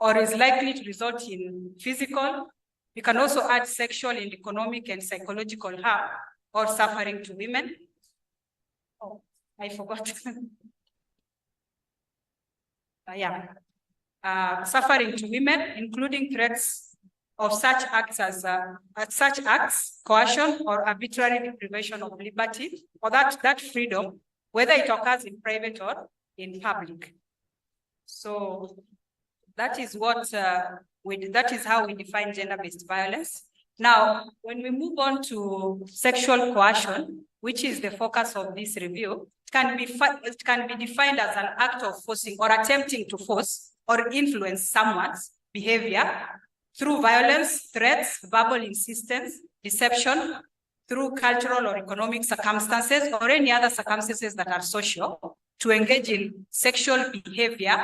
or is likely to result in physical. We can also add sexual and economic and psychological harm or suffering to women. Oh, I forgot. Suffering to women, including threats of such acts as coercion or arbitrary deprivation of liberty, or that freedom, whether it occurs in private or in public. So that is what that is how we define gender-based violence. Now, when we move on to sexual coercion, which is the focus of this review, it can be defined as an act of forcing or attempting to force or influence someone's behavior through violence, threats, verbal insistence, deception, through cultural or economic circumstances, or any other circumstances that are social, to engage in sexual behavior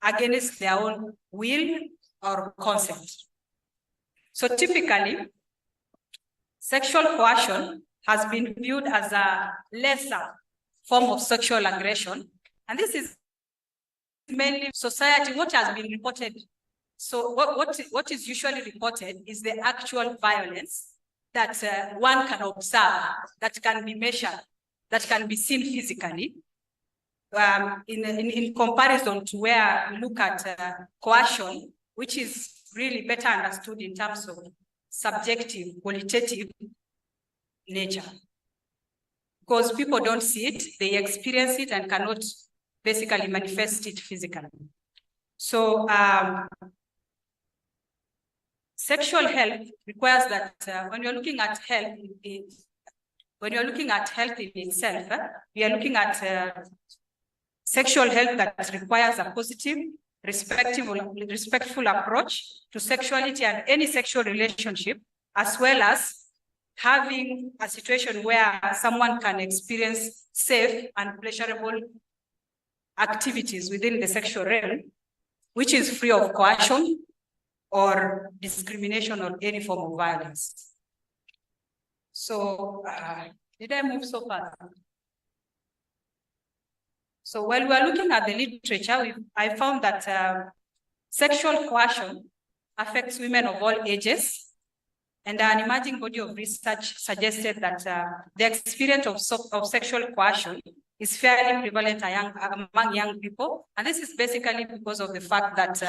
against their own will or consent. So typically, sexual coercion has been viewed as a lesser form of sexual aggression. And this is mainly society, what has been reported. So what is usually reported is the actual violence that one can observe, that can be measured, that can be seen physically. In comparison to where we look at coercion, which is really better understood in terms of subjective, qualitative nature. Because people don't see it, they experience it and cannot basically manifest it physically. So sexual health requires that when you're looking at health, in itself, we are looking at sexual health that requires a positive, respectful approach to sexuality and any sexual relationship, as well as having a situation where someone can experience safe and pleasurable activities within the sexual realm, which is free of coercion or discrimination or any form of violence. So, did I move so fast? So while we're looking at the literature, I found that sexual coercion affects women of all ages, and an emerging body of research suggested that the experience of sexual coercion is fairly prevalent among young people. And this is basically because of the fact that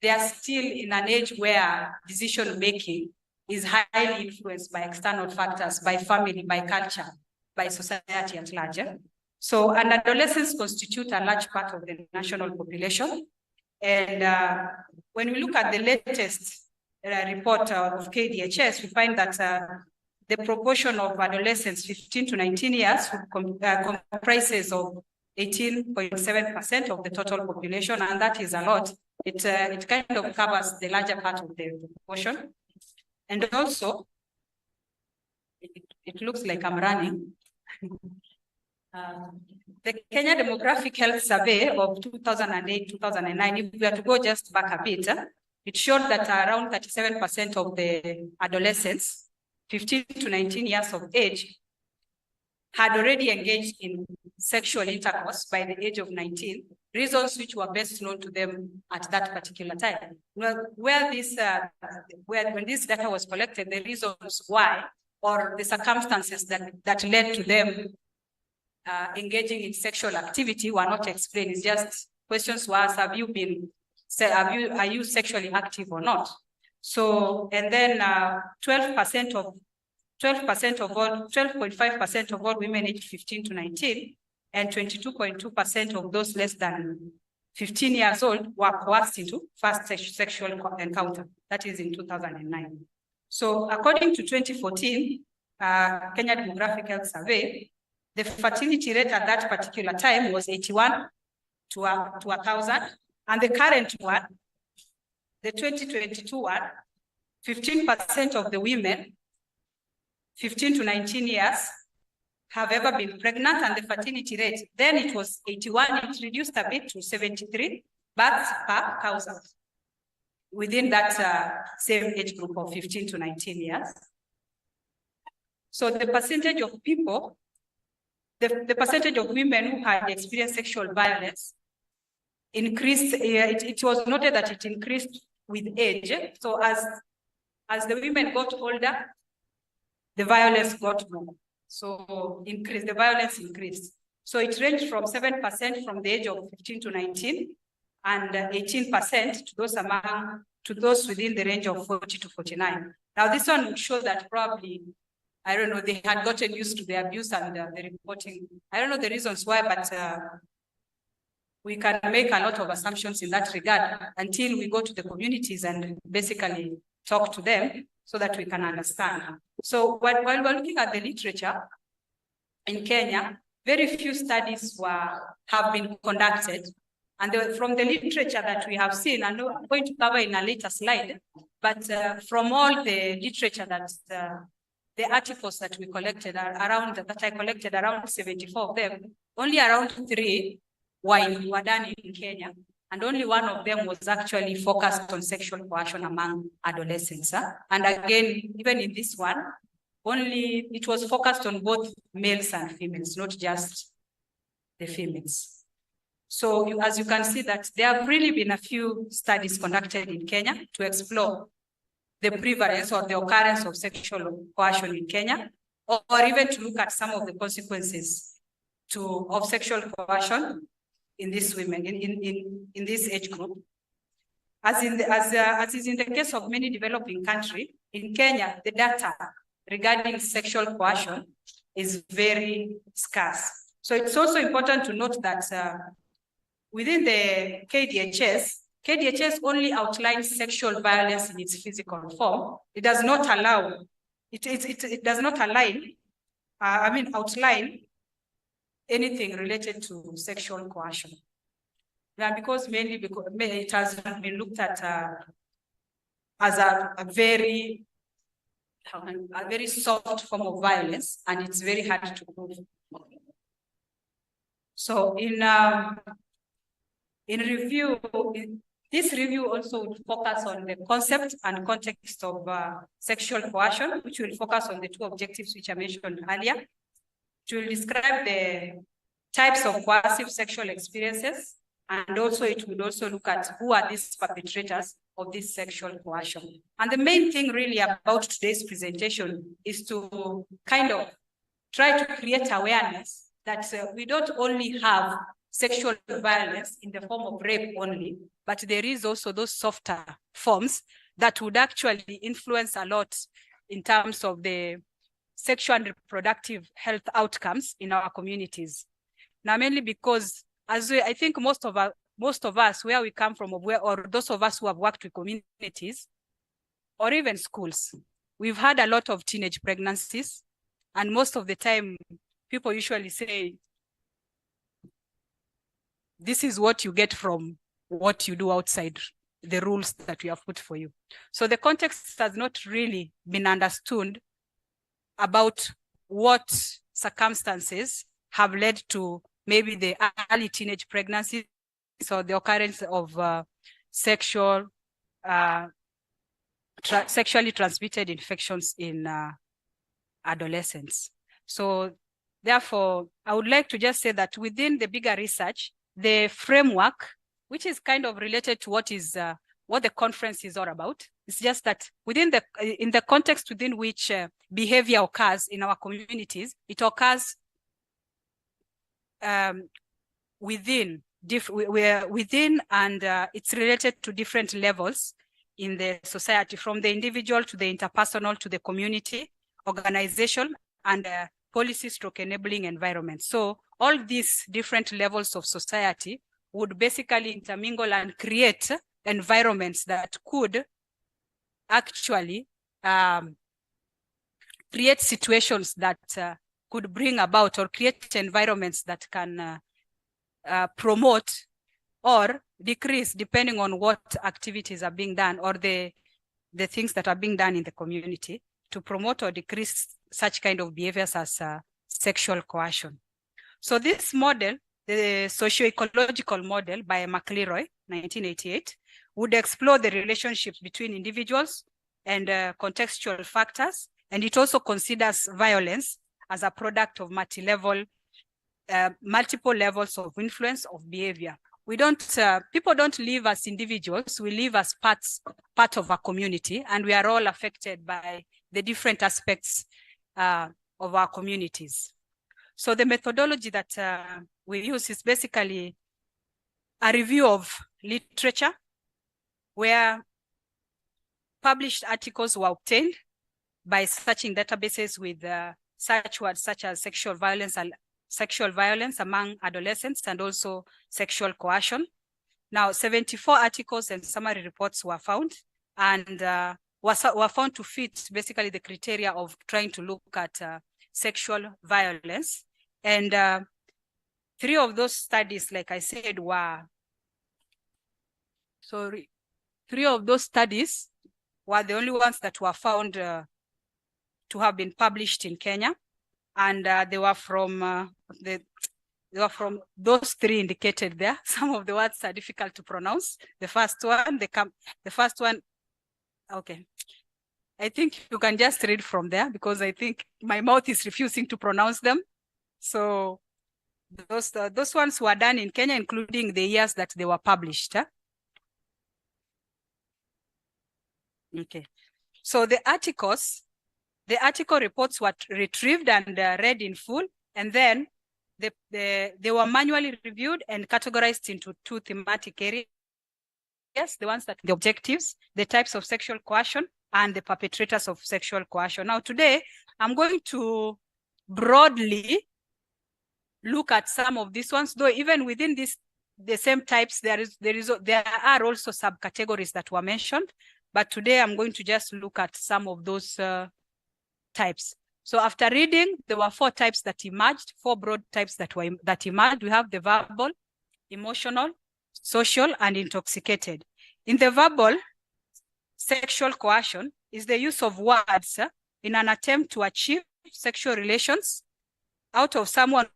they are still in an age where decision-making is highly influenced by external factors, by family, by culture, by society at large. So, and adolescents constitute a large part of the national population. And when we look at the latest report of KDHS, we find that the proportion of adolescents 15 to 19 years comprises of 18.7% of the total population, and that is a lot. It kind of covers the larger part of the population. And also, it looks like I'm running. The Kenya Demographic Health Survey of 2008-2009, if we are to go just back a bit, it showed that around 37% of the adolescents, 15 to 19 years of age, had already engaged in sexual intercourse by the age of 19, reasons which were best known to them at that particular time. When this data was collected, the reasons why, or the circumstances that led to them engaging in sexual activity were not explained. It's just questions were asked, are you sexually active or not? So, and then 12.5% of all women aged 15 to 19 and 22.2% of those less than 15 years old were coerced into first sexual encounter. That is in 2009. So according to 2014 Kenya Demographic Health Survey, the fertility rate at that particular time was 81 to 1,000. And the current one, the 2022 one, 15% of the women 15 to 19 years have ever been pregnant, and the fertility rate, then it was 81, it reduced a bit to 73 births per 1,000 within that same age group of 15 to 19 years. So the percentage of people, the percentage of women who had experienced sexual violence increased. It was noted that it increased with age. So as the women got older, the violence got more. So the violence increased. So it ranged from 7% from the age of 15 to 19, and 18% to those within the range of 40 to 49. Now this one would show that probably, I don't know, they had gotten used to the abuse and the reporting. I don't know the reasons why, but we can make a lot of assumptions in that regard until we go to the communities and basically talk to them so that we can understand. So while we're looking at the literature in Kenya, very few studies have been conducted. And from the literature that we have seen, and I'm going to cover in a later slide, but from all the literature that the articles that we collected that I collected around 74 of them, only around 3 were done in Kenya, and only one of them was actually focused on sexual coercion among adolescents. And again, even in this one, it was focused on both males and females, not just the females. So as you can see that there have really been a few studies conducted in Kenya to explore the prevalence or the occurrence of sexual coercion in Kenya, or even to look at some of the consequences of sexual coercion in these women, in this age group. As is in the case of many developing countries, in Kenya, the data regarding sexual coercion is very scarce. So it's also important to note that within the KDHS only outlines sexual violence in its physical form. It does not allow, it does not outline anything related to sexual coercion. Yeah, because it has been looked at as a very soft form of violence, and it's very hard to prove. So in review, this review also would focus on the concept and context of sexual coercion, which will focus on the 2 objectives which I mentioned earlier. It will describe the types of coercive sexual experiences, and also it would also look at who are these perpetrators of this sexual coercion. And the main thing really about today's presentation is to kind of try to create awareness that we don't only have sexual violence in the form of rape only, but there is also those softer forms that would actually influence a lot in terms of the sexual and reproductive health outcomes in our communities. Now, mainly because I think most of us, where we come from, or those of us who have worked with communities, or even schools, we've had a lot of teenage pregnancies, and most of the time, people usually say, this is what you get from what you do outside the rules that we have put for you. So the context has not really been understood about what circumstances have led to maybe the early teenage pregnancies or the occurrence of sexually transmitted infections in adolescents. So therefore, I would like to just say that within the bigger research, the framework, which is kind of related to what the conference is all about, it's just that in the context within which behavior occurs in our communities, it occurs within, and it's related to different levels in the society, from the individual to the interpersonal to the community, organization, and policy/enabling environment. So all these different levels of society would basically intermingle and create environments that could actually create situations that could bring about or create environments that can promote or decrease, depending on what activities are being done or the things that are being done in the community, to promote or decrease such kind of behaviors as sexual coercion. So this model, the socio-ecological model by McLeroy, 1988, would explore the relationship between individuals and contextual factors, and it also considers violence as a product of multiple levels of influence of behavior, people don't live as individuals, we live as part of a community, and we are all affected by the different aspects of our communities. So the methodology that we use is basically a review of literature where published articles were obtained by searching databases with search words such as sexual violence among adolescents and also sexual coercion. Now, 74 articles and summary reports were found, and were found to fit basically the criteria of trying to look at sexual violence. And 3 of those studies, like I said, were, 3 of those studies were the only ones that were found to have been published in Kenya. And they were from those 3 indicated there. Some of the words are difficult to pronounce. The first one, okay. I think you can just read from there because I think my mouth is refusing to pronounce them. So those ones were done in Kenya, including the years that they were published. Huh? Okay. So the article reports were retrieved and read in full, and then they were manually reviewed and categorized into 2 thematic areas. The ones that the objectives, the types of sexual coercion, and the perpetrators of sexual coercion. Now today, I'm going to broadly look at some of these ones, though even within the same types, there are also subcategories that were mentioned. But today I'm going to just look at some of those types. So after reading, there were 4 types that emerged, 4 broad types that emerged. We have the verbal, emotional, social, and intoxicated. In the verbal, sexual coercion is the use of words in an attempt to achieve sexual relations out of someone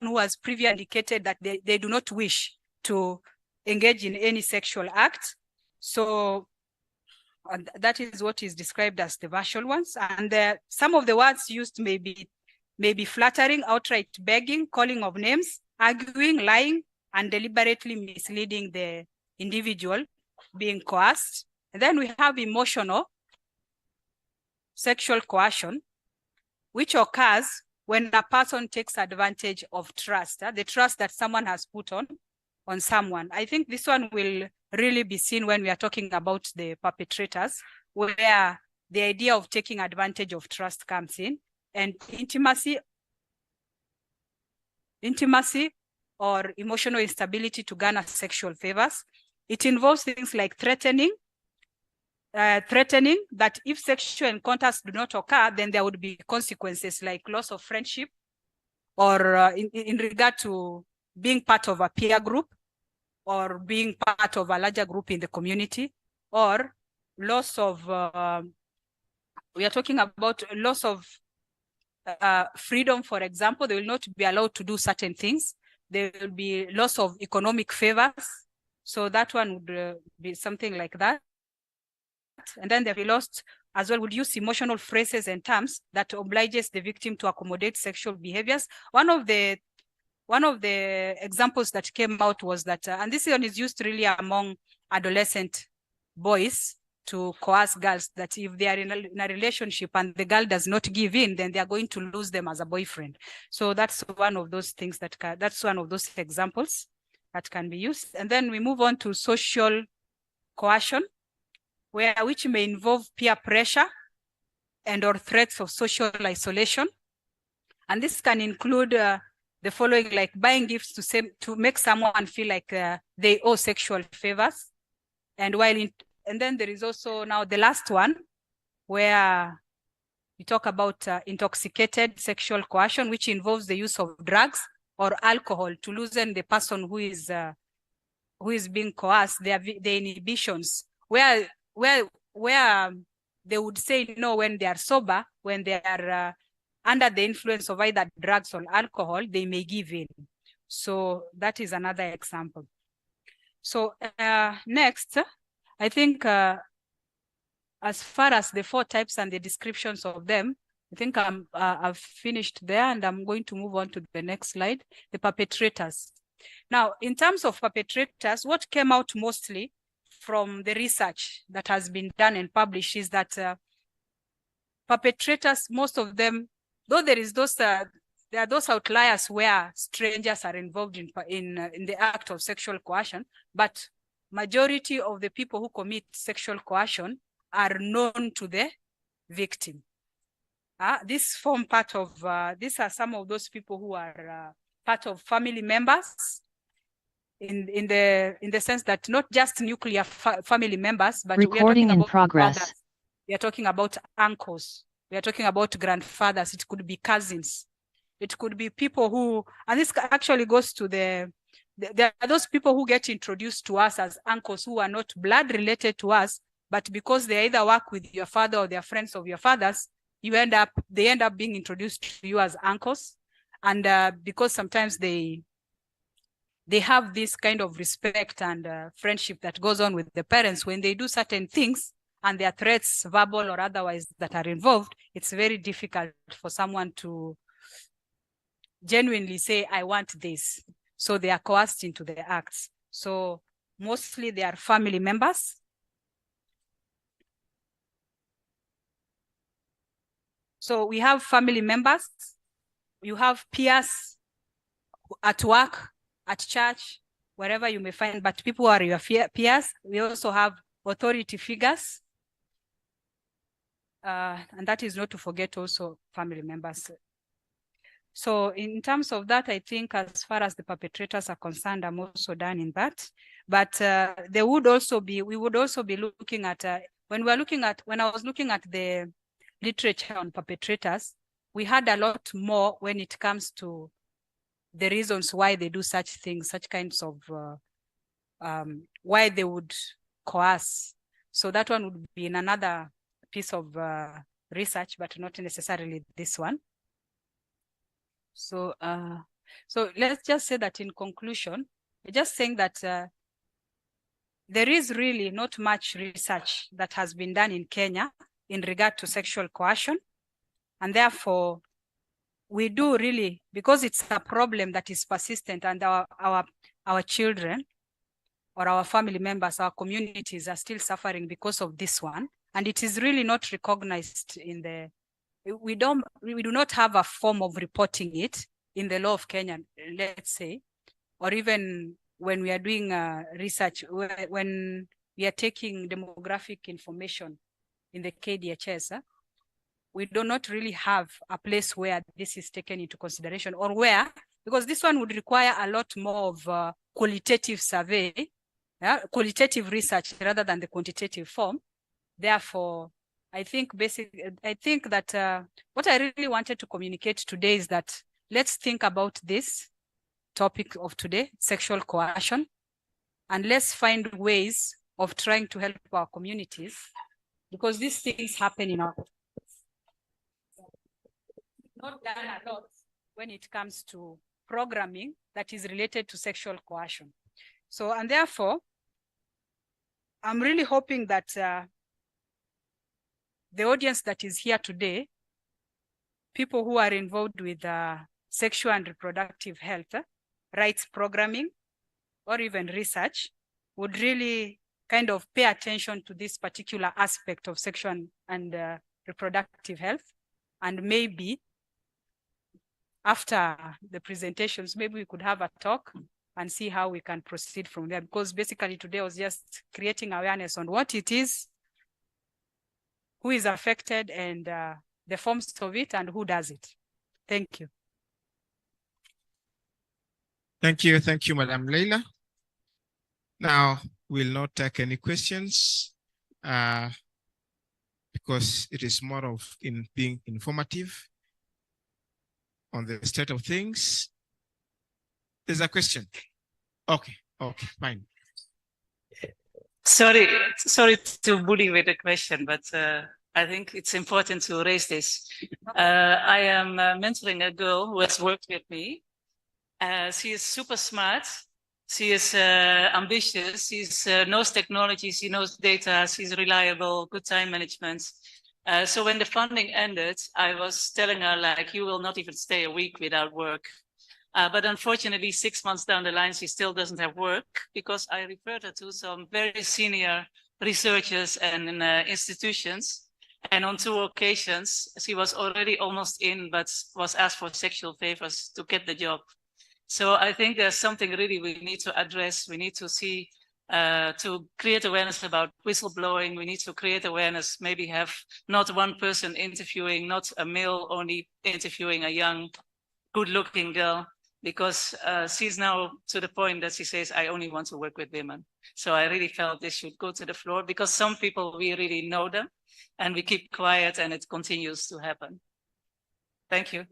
who has previously indicated that they do not wish to engage in any sexual act. So that is what is described as the verbal ones. And some of the words used may be flattering, outright begging, calling of names, arguing, lying, and deliberately misleading the individual being coerced. And then we have emotional sexual coercion, which occurs when a person takes advantage of trust, the trust that someone has put on someone. I think this one will really be seen when we are talking about the perpetrators, where the idea of taking advantage of trust comes in, and intimacy or emotional instability to garner sexual favors. It involves things like threatening that if sexual encounters do not occur, then there would be consequences like loss of friendship, or in regard to being part of a peer group, or being part of a larger group in the community, or loss of, we are talking about loss of freedom, for example. They will not be allowed to do certain things. There will be loss of economic favors. So that one would be something like that. And then they'll be lost as well, would use emotional phrases and terms that obliges the victim to accommodate sexual behaviors. One of the examples that came out was that, and this one is used really among adolescent boys to coerce girls, that if they are in a relationship and the girl does not give in, then they are going to lose them as a boyfriend. So that's one of those things that's one of those examples that can be used. And then we move on to social coercion, which may involve peer pressure and or threats of social isolation. And this can include the following, like buying gifts to make someone feel like they owe sexual favors. And then there is also now the last one, where we talk about intoxicated sexual coercion, which involves the use of drugs or alcohol to loosen the person who is being coerced, the inhibitions, where they would say no when they are sober. When they are under the influence of either drugs or alcohol, they may give in. So that is another example. So next, I think as far as the 4 types and the descriptions of them, I think I've finished there, and I'm going to move on to the next slide, the perpetrators. Now, in terms of perpetrators, what came out mostly from the research that has been done and published is that perpetrators, most of them, though there are those outliers where strangers are involved in the act of sexual coercion, but majority of the people who commit sexual coercion are known to the victim. These form part of, these are some of those people who are part of family members, in the sense that not just nuclear family members, but recording we are talking in about progress. fathers. We are talking about uncles. We are talking about grandfathers. It could be cousins. It could be people who, and this actually goes to there are those people who get introduced to us as uncles who are not blood related to us, but because they either work with your father or they're friends of your fathers, they end up being introduced to you as uncles. And because sometimes they have this kind of respect and friendship that goes on with the parents, when they do certain things and there are threats, verbal or otherwise, that are involved, it's very difficult for someone to genuinely say, I want this. So they are coerced into the acts. So mostly they are family members. So we have family members, you have peers at work, at church, wherever you may find, but people who are your peers. We also have authority figures. And that is not to forget also family members. So in terms of that, I think as far as the perpetrators are concerned, I'm also done in that. But there would also be, we would also be looking at, when I was looking at the literature on perpetrators, we had a lot more when it comes to the reasons why they do such things, such kinds of, why they would coerce. So that one would be in another piece of research, but not necessarily this one. So, so let's just say that in conclusion, we're just saying that there is really not much research that has been done in Kenya in regard to sexual coercion. And therefore, we do really, because it's a problem that is persistent and our children or our family members, our communities are still suffering because of this one. And it is really not recognized in the, we do not have a form of reporting it in the law of Kenya, let's say, or even when we are doing research, when we are taking demographic information in the KDHS, we do not really have a place where this is taken into consideration, or where, because this one would require a lot more of qualitative survey, qualitative research rather than the quantitative form. Therefore, I think that what I really wanted to communicate today is that let's think about this topic of today, sexual coercion, and let's find ways of trying to help our communities, because these things happen in our not done a lot when it comes to programming that is related to sexual coercion. So, and therefore, I'm really hoping that the audience that is here today, people who are involved with sexual and reproductive health, rights programming, or even research, would really kind of pay attention to this particular aspect of sexual and reproductive health. And maybe after the presentations, maybe we could have a talk and see how we can proceed from there. Because basically today was just creating awareness on what it is, who is affected, and the forms of it, and who does it. Thank you. Thank you, Madam Leila. Now, we'll not take any questions because it is more of being informative on the state of things. There's a question. Okay, fine. Sorry to bully with the question, but I think it's important to raise this. I am mentoring a girl who has worked with me. She is super smart. She is ambitious. She knows technology. She knows data. She's reliable, good time management. So when the funding ended, I was telling her, like, you will not even stay a week without work. But unfortunately, 6 months down the line, she still doesn't have work because I referred her to some very senior researchers and institutions. And on 2 occasions, she was already almost in, but was asked for sexual favors to get the job. So I think there's something really we need to address. We need to see, to create awareness about whistleblowing. We need to create awareness, maybe have not one person interviewing, not a male only interviewing a young, good-looking girl, because she's now to the point that she says, I only want to work with women. So I really felt this should go to the floor because some people, we really know them and we keep quiet and it continues to happen. Thank you.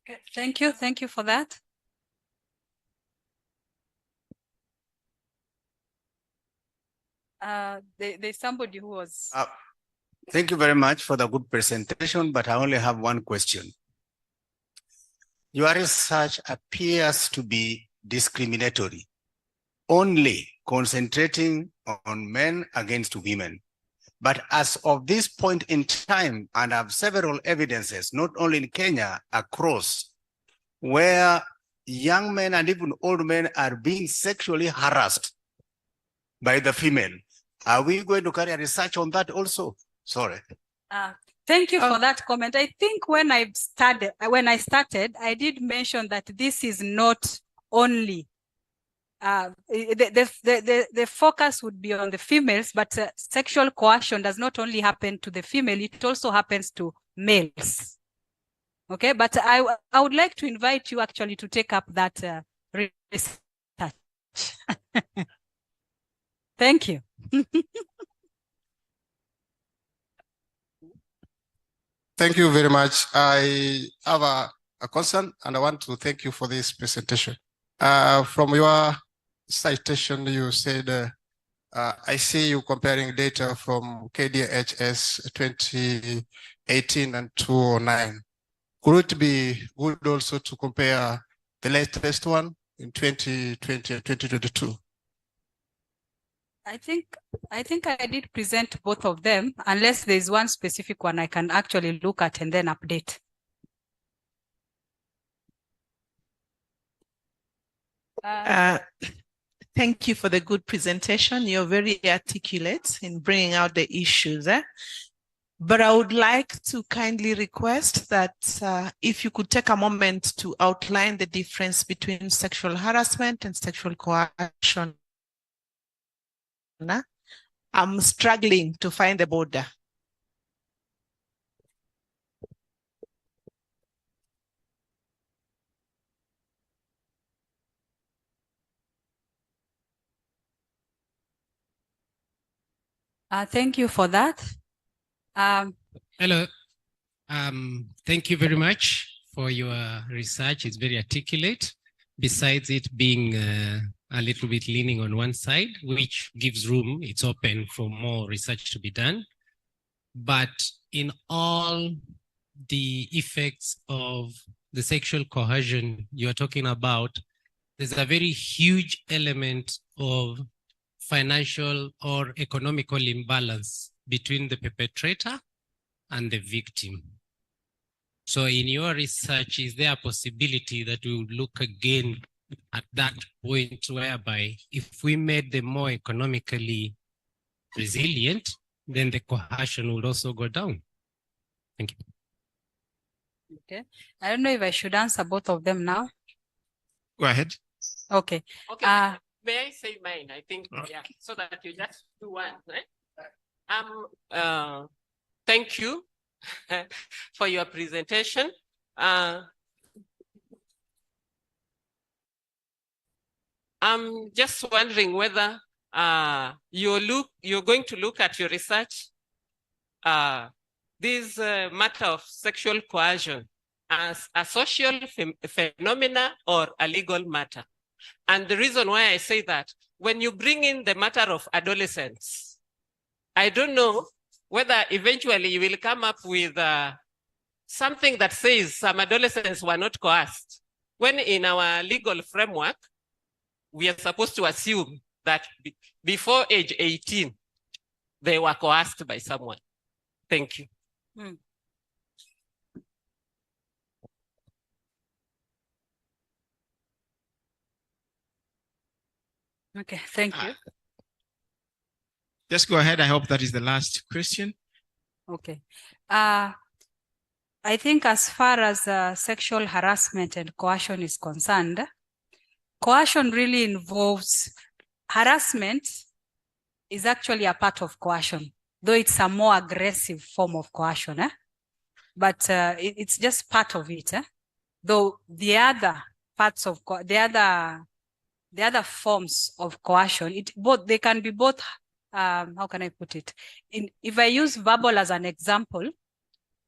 Okay, thank you. Thank you for that. There's somebody who was... Thank you very much for the good presentation, but I only have one question. Your research appears to be discriminatory, only concentrating on men against women. But as of this point in time, and I have several evidences, not only in Kenya, across, where young men and even old men are being sexually harassed by the female. Are we going to carry a research on that also? Sorry. Thank you for that comment. I think when I started, I did mention that this is not only the focus would be on the females, but sexual coercion does not only happen to the female; it also happens to males. Okay, but I would like to invite you actually to take up that research. Thank you. Thank you very much. I have a concern and I want to thank you for this presentation. From your citation, you said, I see you comparing data from KDHS 2018 and 2009. Could it be good also to compare the latest one in 2020 and 2022? I think I did present both of them, unless there's one specific one I can actually look at and then update. Thank you for the good presentation. You're very articulate in bringing out the issues. But I would like to kindly request that if you could take a moment to outline the difference between sexual harassment and sexual coercion. I'm struggling to find the border. Thank you for that. Hello. Thank you very much for your research. It's very articulate. Besides it being a little bit leaning on one side, which gives room, it's open for more research to be done. But in all the effects of the sexual coercion you're talking about, there's a very huge element of financial or economical imbalance between the perpetrator and the victim. So in your research, is there a possibility that we would look again at that point whereby if we made them more economically resilient, then the coercion would also go down? Thank you. Okay. I don't know if I should answer both of them now. Go ahead. Okay. Okay. May I say mine? I think, yeah, so that you just do one, right? Thank you for your presentation. I'm just wondering whether you're going to look at your research this matter of sexual coercion as a social phenomena or a legal matter. And the reason why I say that, when you bring in the matter of adolescents, I don't know whether eventually you will come up with something that says some adolescents were not coerced, when in our legal framework, we are supposed to assume that before age 18, they were coerced by someone. Thank you. Okay, thank you. Just go ahead. I hope that is the last question. Okay. I think as far as sexual harassment and coercion is concerned, coercion really involves harassment is actually a part of coercion, though it's a more aggressive form of coercion, but it's just part of it. Though the other parts of the other forms of coercion, they can be both. How can I put it? If I use verbal as an example,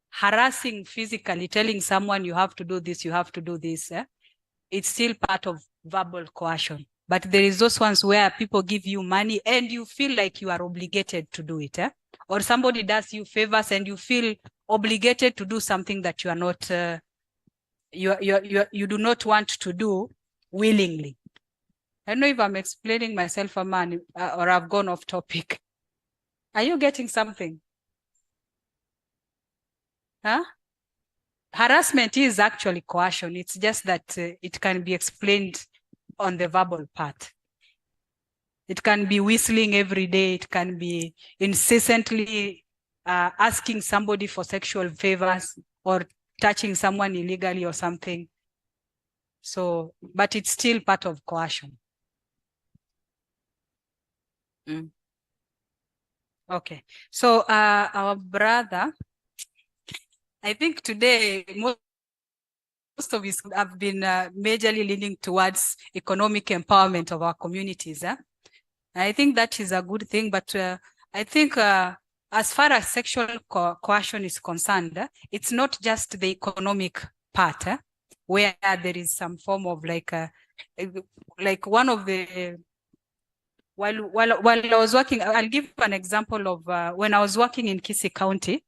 harassing physically, telling someone you have to do this, you have to do this, it's still part of verbal coercion. But there is those ones where people give you money and you feel like you are obligated to do it. Or somebody does you favors and you feel obligated to do something that you are not, you do not want to do willingly. I don't know if I'm explaining myself, or I've gone off topic. Are you getting something? Huh? Harassment is actually coercion. It's just that it can be explained on the verbal part. It can be whistling every day. It can be incessantly asking somebody for sexual favors or touching someone illegally or something. So, but it's still part of coercion. Okay. So our brother, I think today, most of us have been majorly leaning towards economic empowerment of our communities. I think that is a good thing, but I think as far as sexual coercion is concerned, it's not just the economic part where there is some form of like one of the, while I was working, I'll give an example of when I was working in Kisii County,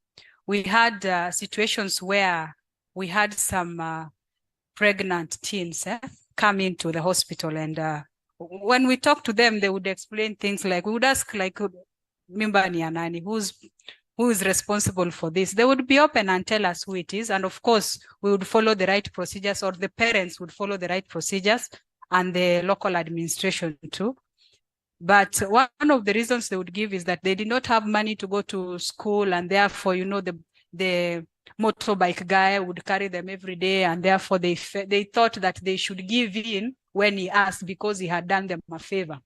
we had situations where we had some pregnant teens come into the hospital, and when we talk to them, they would explain things like, we would ask like, mimba ni ya nani, who is responsible for this? They would be open and tell us who it is, and of course we would follow the right procedures, or the parents would follow the right procedures, and the local administration too. But one of the reasons they would give is that they did not have money to go to school, and therefore, you know, the motorbike guy would carry them every day, and therefore they thought that they should give in when he asked because he had done them a favor.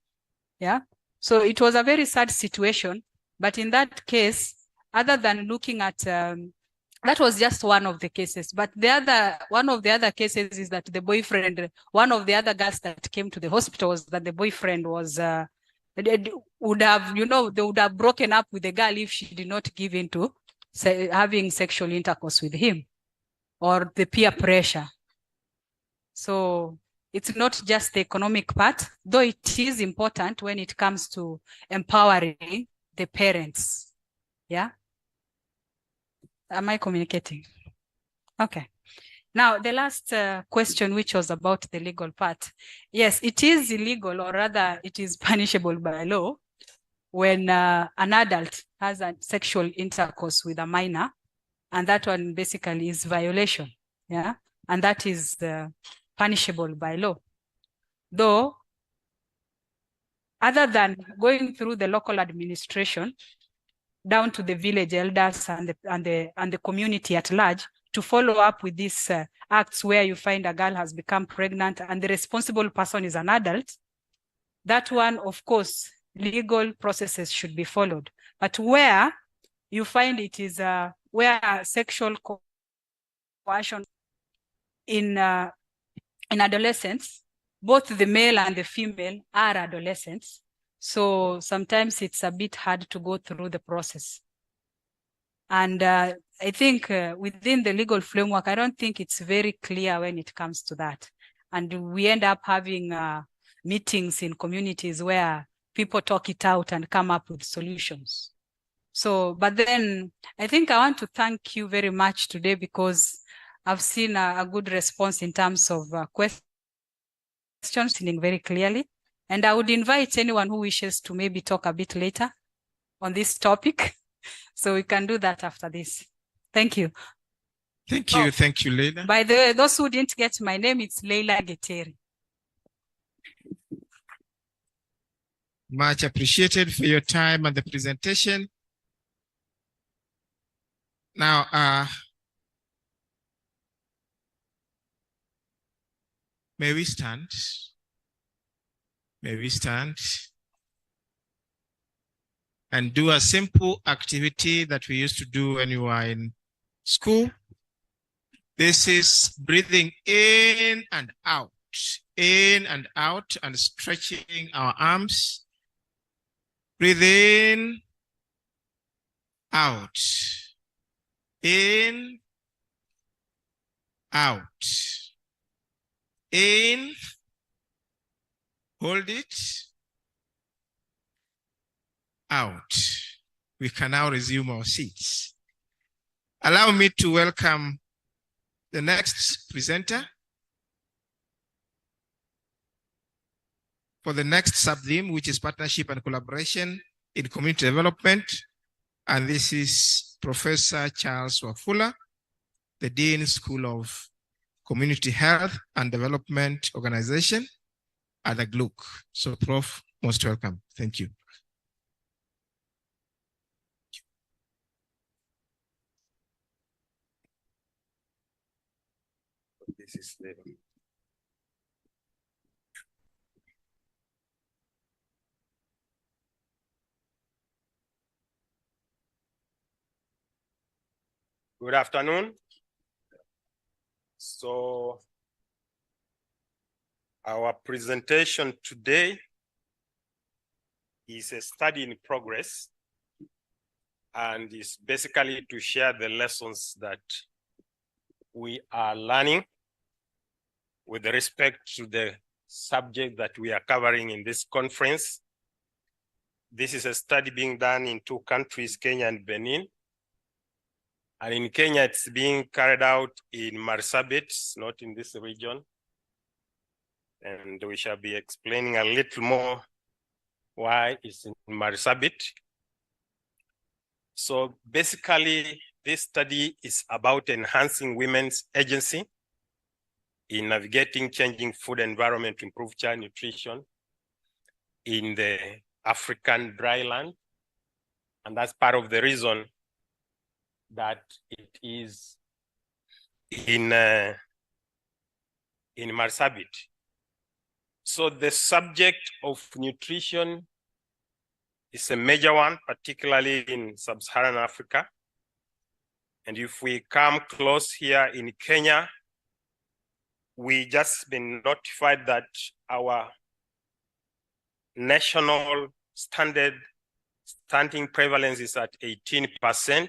Yeah. So it was a very sad situation. But in that case, other than looking at that was just one of the cases. But one of the other cases is that the boyfriend, one of the other girls that came to the hospital, was that the boyfriend was would have, you know, they would have broken up with the girl if she did not give in to having sexual intercourse with him, or the peer pressure. So it's not just the economic part, though it is important when it comes to empowering the parents. Yeah. Am I communicating? Okay. Now, the last question, which was about the legal part. Yes, it is illegal, or rather it is punishable by law when an adult has a sexual intercourse with a minor, and that one basically is violation. Yeah. And that is punishable by law. Though, other than going through the local administration down to the village elders and the community at large to follow up with these acts where you find a girl has become pregnant and the responsible person is an adult, that one, of course, legal processes should be followed. But where you find it is where sexual coercion in adolescence, both the male and the female are adolescents. So sometimes it's a bit hard to go through the process. And I think within the legal framework, I don't think it's very clear when it comes to that. And we end up having meetings in communities where people talk it out and come up with solutions. So, but then I think I want to thank you very much today, because I've seen a good response in terms of questions very clearly. And I would invite anyone who wishes to maybe talk a bit later on this topic. So we can do that after this. Thank you. Thank you. Thank you, Leila. By the way, those who didn't get my name, it's Leila Geteri. Much appreciated for your time and the presentation. Now, may we stand? May we stand and do a simple activity that we used to do when we were in school. This is breathing in and out, and stretching our arms. Breathe in, out, in, out, in, hold it, out. We can now resume our seats. Allow me to welcome the next presenter for the next sub-theme, which is partnership and collaboration in community development. And this is Professor Charles Wafula, the Dean School of Community Health and Development Organization at the GLUC. So Prof, most welcome. Thank you. This is the good afternoon. So our presentation today is a study in progress and is basically to share the lessons that we are learning with respect to the subject that we are covering in this conference. This is a study being done in two countries, Kenya and Benin. And in Kenya, it's being carried out in Marsabit, not in this region. And we shall be explaining a little more why it's in Marsabit. So basically, this study is about enhancing women's agency in navigating changing food environment to improve child nutrition in the African dry land. And that's part of the reason that it is in Marsabit. So the subject of nutrition is a major one, particularly in sub-Saharan Africa. And if we come close here in Kenya, we just been notified that our national standard stunting prevalence is at 18%.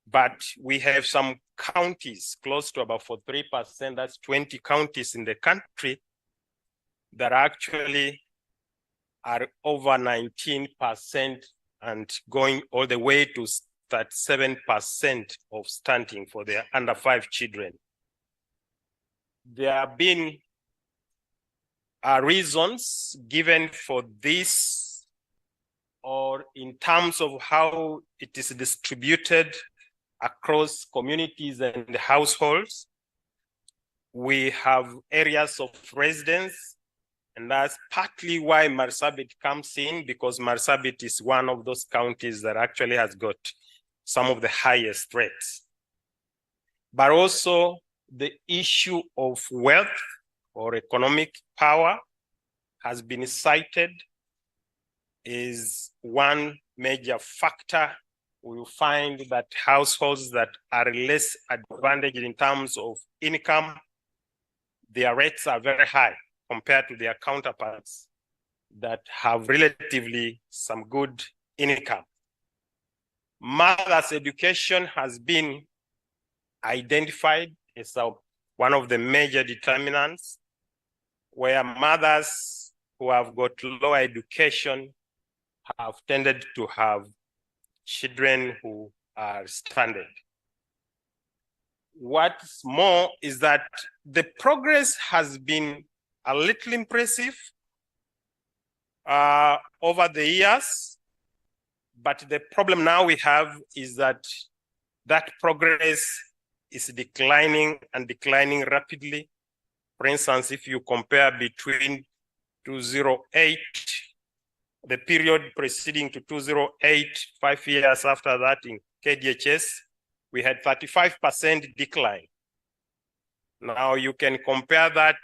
But we have some counties close to about 43%, that's 20 counties in the country that actually are over 19% and going all the way to 7% of stunting for their under 5 children. There have been reasons given for this, or in terms of how it is distributed across communities and households. We have areas of residence, and that's partly why Marsabit comes in, because Marsabit is one of those counties that actually has got some of the highest rates. But also the issue of wealth or economic power has been cited is one major factor. We will find that households that are less advantaged in terms of income, their rates are very high compared to their counterparts that have relatively some good income. Mothers' education has been identified as one of the major determinants, where mothers who have got lower education have tended to have children who are stranded. What's more is that the progress has been a little impressive over the years, but the problem now we have is that that progress is declining and declining rapidly. For instance, if you compare between 2008 the period preceding to 2008, 5 years after that in KDHS, we had 35% decline. Now you can compare that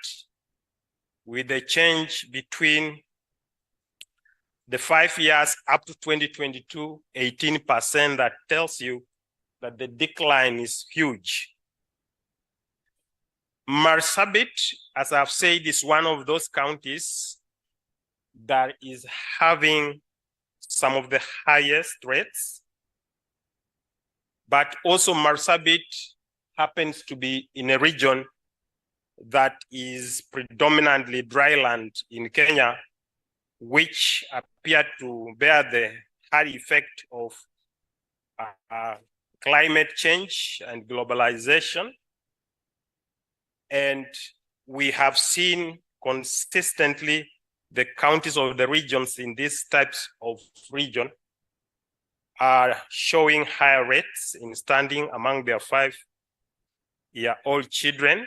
with the change between the 5 years up to 2022, 18%, that tells you that the decline is huge. Marsabit, as I've said, is one of those counties that is having some of the highest rates, but also Marsabit happens to be in a region that is predominantly dryland in Kenya, which appear to bear the high effect of climate change and globalization. And we have seen consistently the counties of the regions in these types of region are showing higher rates in standing among their 5-year-old children.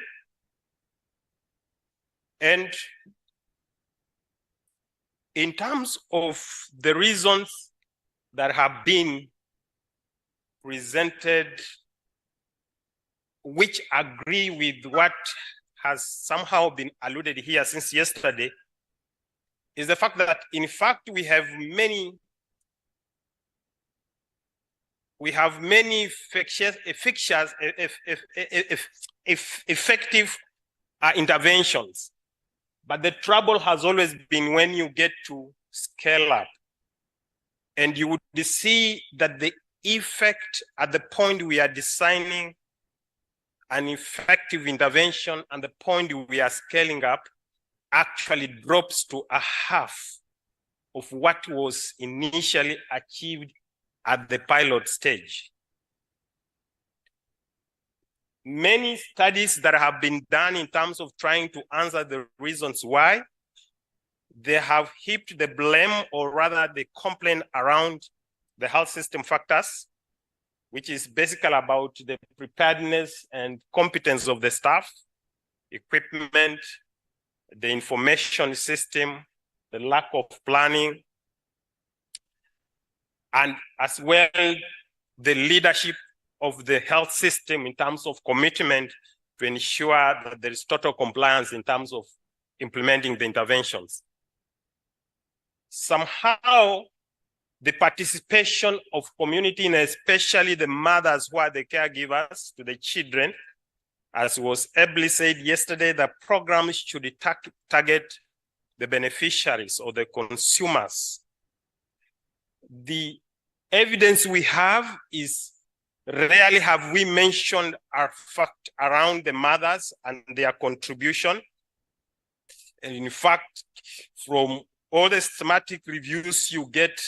And in terms of the reasons that have been presented, which agree with what has somehow been alluded here since yesterday, is the fact that in fact we have many effective interventions. But the trouble has always been when you get to scale up. And you would see that the effect at the point we are designing an effective intervention and the point we are scaling up actually drops to a half of what was initially achieved at the pilot stage. Many studies that have been done in terms of trying to answer the reasons why, they have heaped the blame, or rather the complaint, around the health system factors, which is basically about the preparedness and competence of the staff, equipment, the information system, the lack of planning, and as well the leadership of the health system in terms of commitment to ensure that there is total compliance in terms of implementing the interventions. Somehow, the participation of community, and especially the mothers who are the caregivers to the children, as was ably said yesterday, the programs should target the beneficiaries or the consumers. The evidence we have is rarely have we mentioned our fact around the mothers and their contribution. And in fact, from all the systematic reviews you get,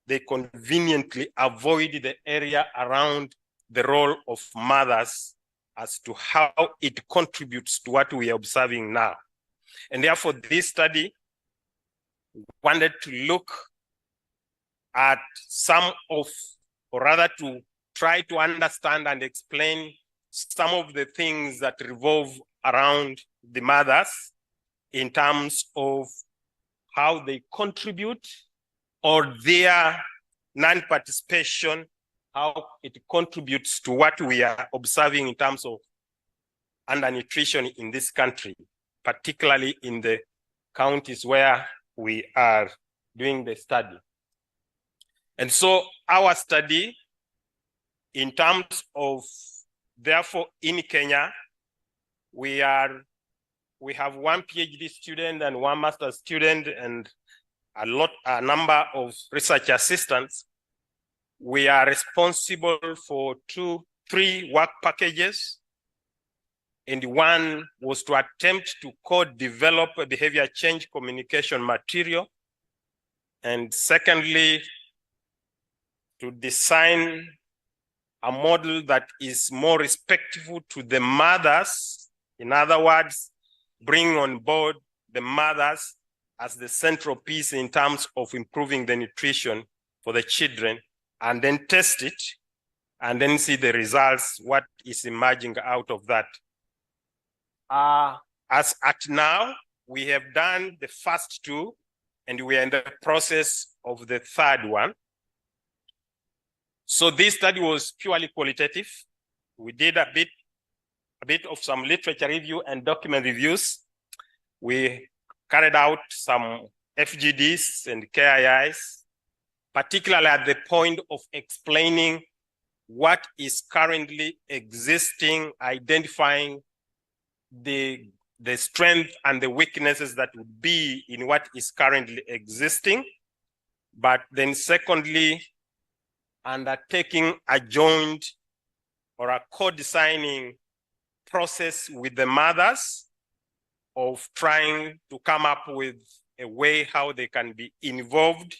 they conveniently avoid the area around the role of mothers as to how it contributes to what we are observing now. And therefore, this study wanted to look at some of, or rather to try to understand and explain some of the things that revolve around the mothers in terms of how they contribute, or their non-participation, how it contributes to what we are observing in terms of undernutrition in this country, particularly in the counties where we are doing the study. And so our study, in terms of, therefore, in Kenya, we have one PhD student and one master's student and a number of research assistants. We are responsible for 3 work packages. And one was to attempt to co-develop a behavior change communication material. And secondly, to design a model that is more respectful to the mothers. In other words, bring on board the mothers as the central piece in terms of improving the nutrition for the children, and then test it, and then see the results, what is emerging out of that. As at now, we have done the first 2, and we are in the process of the third one. So this study was purely qualitative. We did a bit of some literature review and document reviews. We carried out some FGDs and KIIs, particularly at the point of explaining what is currently existing, identifying the strength and the weaknesses that would be in what is currently existing. But then secondly, undertaking a joint or a co-designing process with the mothers of trying to come up with a way how they can be involved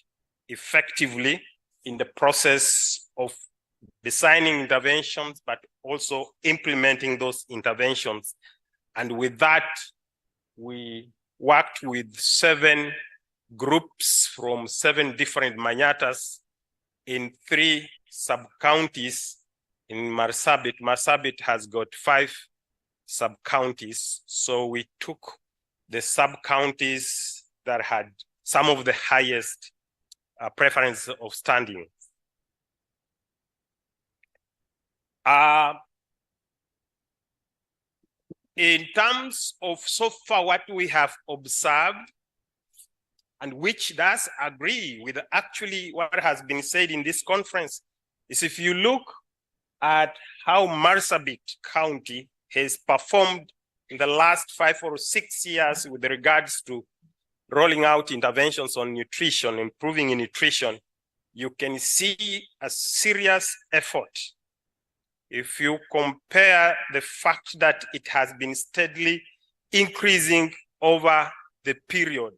effectively in the process of designing interventions, but also implementing those interventions. And with that, we worked with 7 groups from 7 different manyatas in 3 sub-counties in Marsabit. Marsabit has got 5 sub-counties. So we took the sub-counties that had some of the highest preference of standing. In terms of so far what we have observed, and which does agree with actually what has been said in this conference, is if you look at how Marsabit County has performed in the last 5 or 6 years with regards to rolling out interventions on nutrition, improving in nutrition, you can see a serious effort. If you compare the fact that it has been steadily increasing over the period,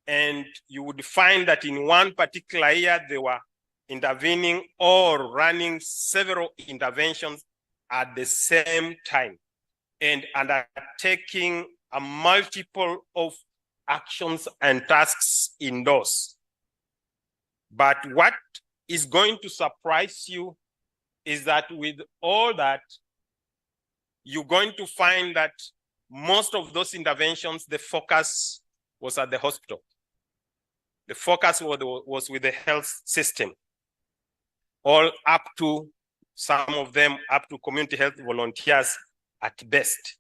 and you would find that in one particular year, they were intervening or running several interventions at the same time and undertaking a multiple of actions and tasks indoors. But what is going to surprise you is that with all that, you're going to find that most of those interventions, the focus was at the hospital. The focus was with the health system, all up to some of them up to community health volunteers at best,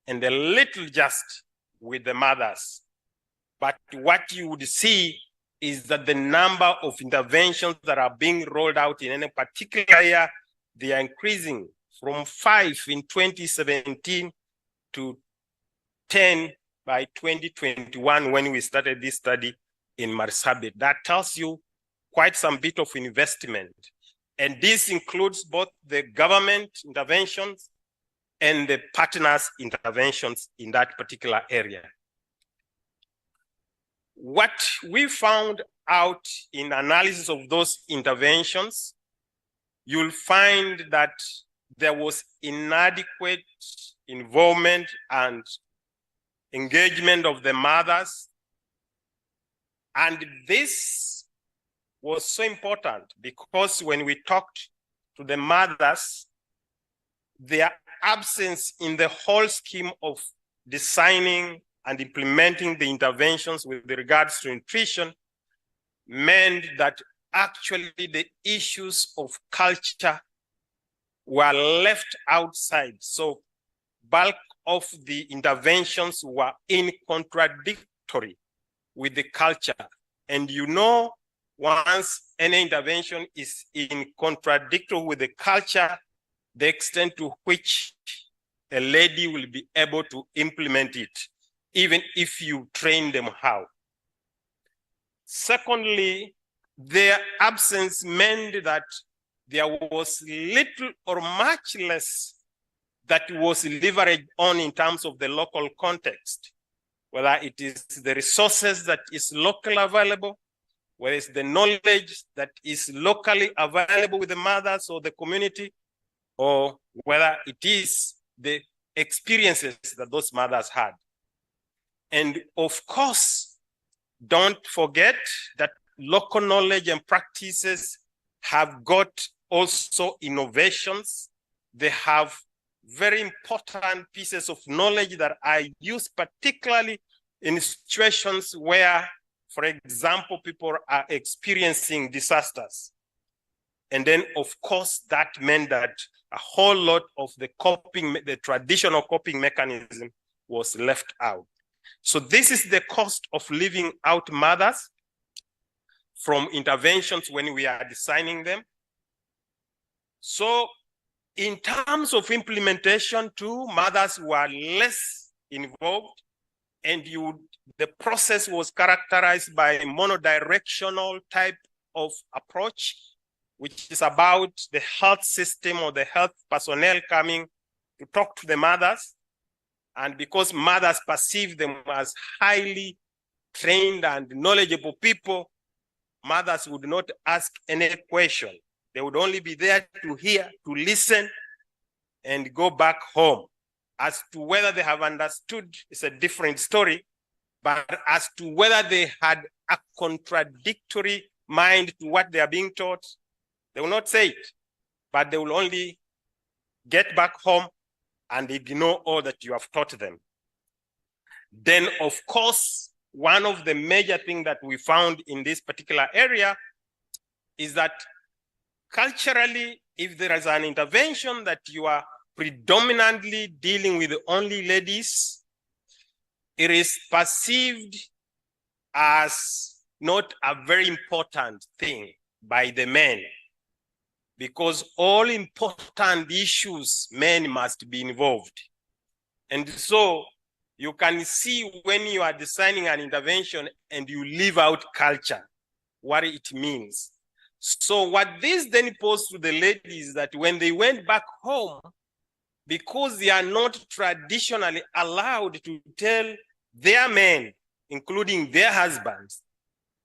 and a little just with the mothers. But what you would see is that the number of interventions that are being rolled out in any particular year, they are increasing from 5 in 2017 to 10 by 2021 when we started this study in Marsabit. That tells you quite some bit of investment. And this includes both the government interventions and the partners' interventions in that particular area. What we found out in analysis of those interventions, you'll find that there was inadequate involvement and engagement of the mothers. And this was so important because when we talked to the mothers, their absence in the whole scheme of designing and implementing the interventions with regards to nutrition meant that actually the issues of culture were left outside. So bulk of the interventions were in contradictory with the culture. And you know, once any intervention is in contradictory with the culture, the extent to which a lady will be able to implement it, even if you train them how. Secondly, their absence meant that there was little or much less that was leveraged on in terms of the local context, whether it is the resources that is locally available, whether it's the knowledge that is locally available with the mothers or the community, or whether it is the experiences that those mothers had. And of course, don't forget that local knowledge and practices have got also innovations. They have very important pieces of knowledge that are used particularly in situations where, For example, people are experiencing disasters. And then, of course, that meant that a whole lot of the traditional coping mechanism was left out. So this is the cost of leaving out mothers from interventions when we are designing them. So in terms of implementation too, mothers were less involved, and the process was characterized by a monodirectional type of approach, which is about the health system or the health personnel coming to talk to the mothers. And because mothers perceive them as highly trained and knowledgeable people, mothers would not ask any question. They would only be there to hear, to listen, and go back home. As to whether they have understood is a different story, but as to whether they had a contradictory mind to what they are being taught, they will not say it, but they will only get back home and ignore all that you have taught them. Then, of course, one of the major things that we found in this particular area is that culturally, if there is an intervention that you are predominantly dealing with only ladies, it is perceived as not a very important thing by the men, because all important issues, men must be involved. And so you can see when you are designing an intervention and you leave out culture, what it means. So what this then posed to the ladies, that when they went back home, because they are not traditionally allowed to tell their men, including their husbands,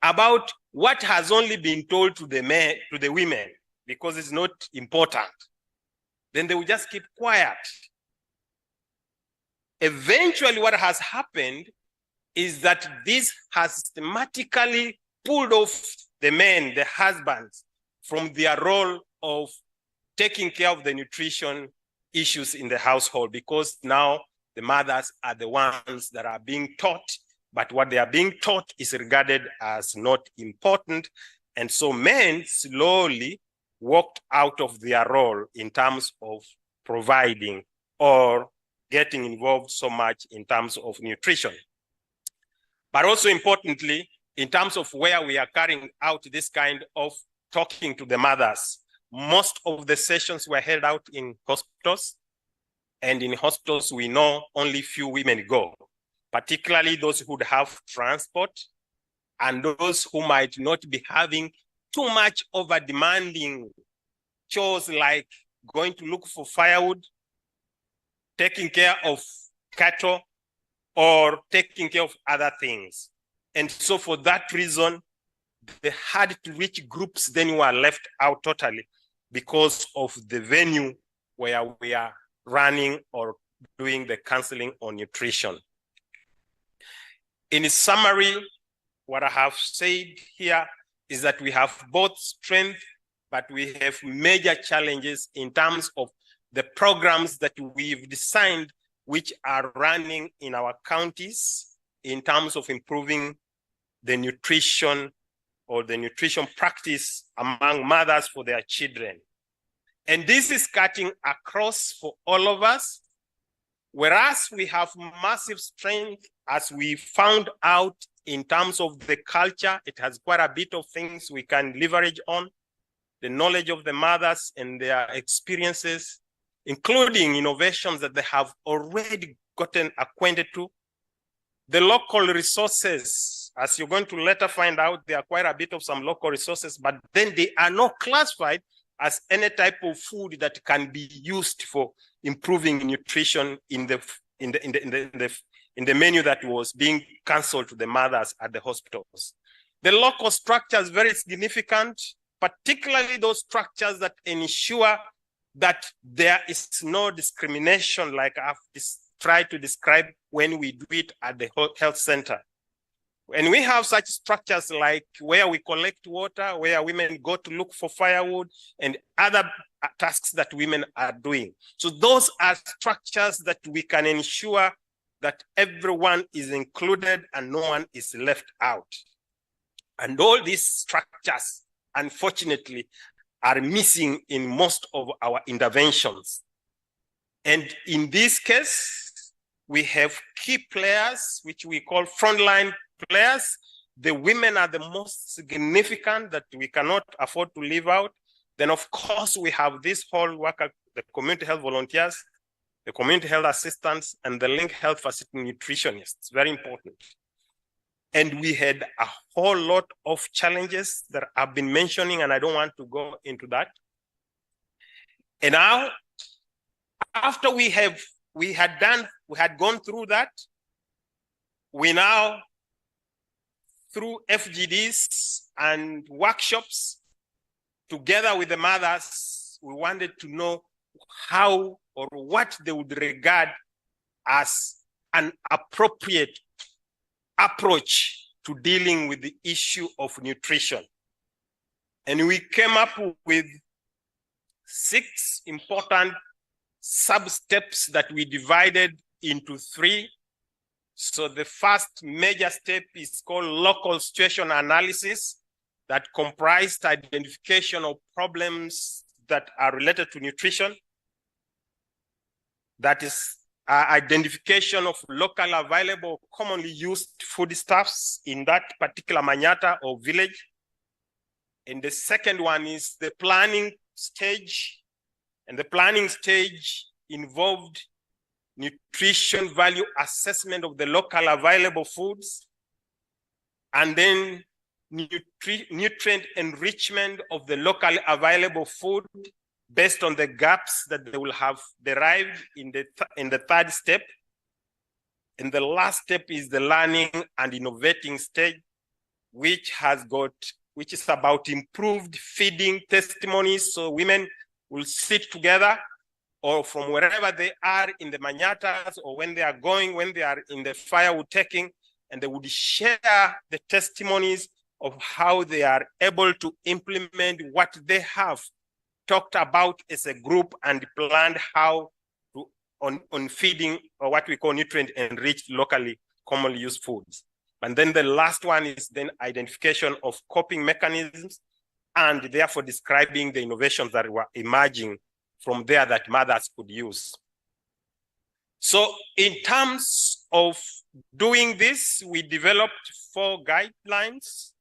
about what has only been told to the men, to the women, because it's not important, then they will just keep quiet. Eventually, what has happened is that this has systematically pulled off the men, the husbands, from their role of taking care of the nutrition issues in the household, because now the mothers are the ones that are being taught, but what they are being taught is regarded as not important. And so men slowly walked out of their role in terms of providing or getting involved so much in terms of nutrition. But also importantly, in terms of where we are carrying out this kind of talking to the mothers, most of the sessions were held out in hospitals, and in hospitals we know only few women go, particularly those who would have transport and those who might not be having too much of a demanding chores like going to look for firewood, taking care of cattle, or taking care of other things. And so for that reason, the hard to reach groups then were left out totally because of the venue where we are running or doing the counseling on nutrition. In summary, what I have said here is that we have both strength, but we have major challenges in terms of the programs that we've designed, which are running in our counties in terms of improving the nutrition or the nutrition practice among mothers for their children. And this is cutting across for all of us, whereas we have massive strength, as we found out in terms of the culture. It has quite a bit of things we can leverage on, the knowledge of the mothers and their experiences, including innovations that they have already gotten acquainted to. The local resources, as you're going to later find out, there are quite a bit of some local resources, but then they are not classified as any type of food that can be used for improving nutrition in the menu that was being canceled to the mothers at the hospitals. The local structure is very significant, particularly those structures that ensure that there is no discrimination, like I've tried to describe when we do it at the health center. And we have such structures like where we collect water, where women go to look for firewood, and other tasks that women are doing. So those are structures that we can ensure that everyone is included and no one is left out. And all these structures, unfortunately, are missing in most of our interventions. And in this case, we have key players, which we call frontline players. The women are the most significant that we cannot afford to leave out. Then, of course, we have this whole worker, the community health volunteers, the community health assistants, and the link health facility nutritionists, very important. And we had a whole lot of challenges that I've been mentioning, and I don't want to go into that. And now, after we had gone through that, we now, through FGDs and workshops, together with the mothers, we wanted to know how or what they would regard as an appropriate approach to dealing with the issue of nutrition. And we came up with 6 important sub-steps that we divided into 3. So the first major step is called local situation analysis, that comprised identification of problems that are related to nutrition. That is identification of local available, commonly used foodstuffs in that particular manyatta or village. And the second one is the planning stage. And the planning stage involved nutrition value assessment of the local available foods, and then nutrient enrichment of the locally available food based on the gaps that they will have derived in the third step. And the last step is the learning and innovating stage, which is about improved feeding testimonies. So women will sit together, or from wherever they are in the manyattas, or when they are in the firewood taking, and they would share the testimonies of how they are able to implement what they have talked about as a group and planned how to on feeding, or what we call nutrient enriched locally commonly used foods. And then the last one is then identification of coping mechanisms, and therefore describing the innovations that were emerging from there that mothers could use. So in terms of doing this, we developed 4 guidelines.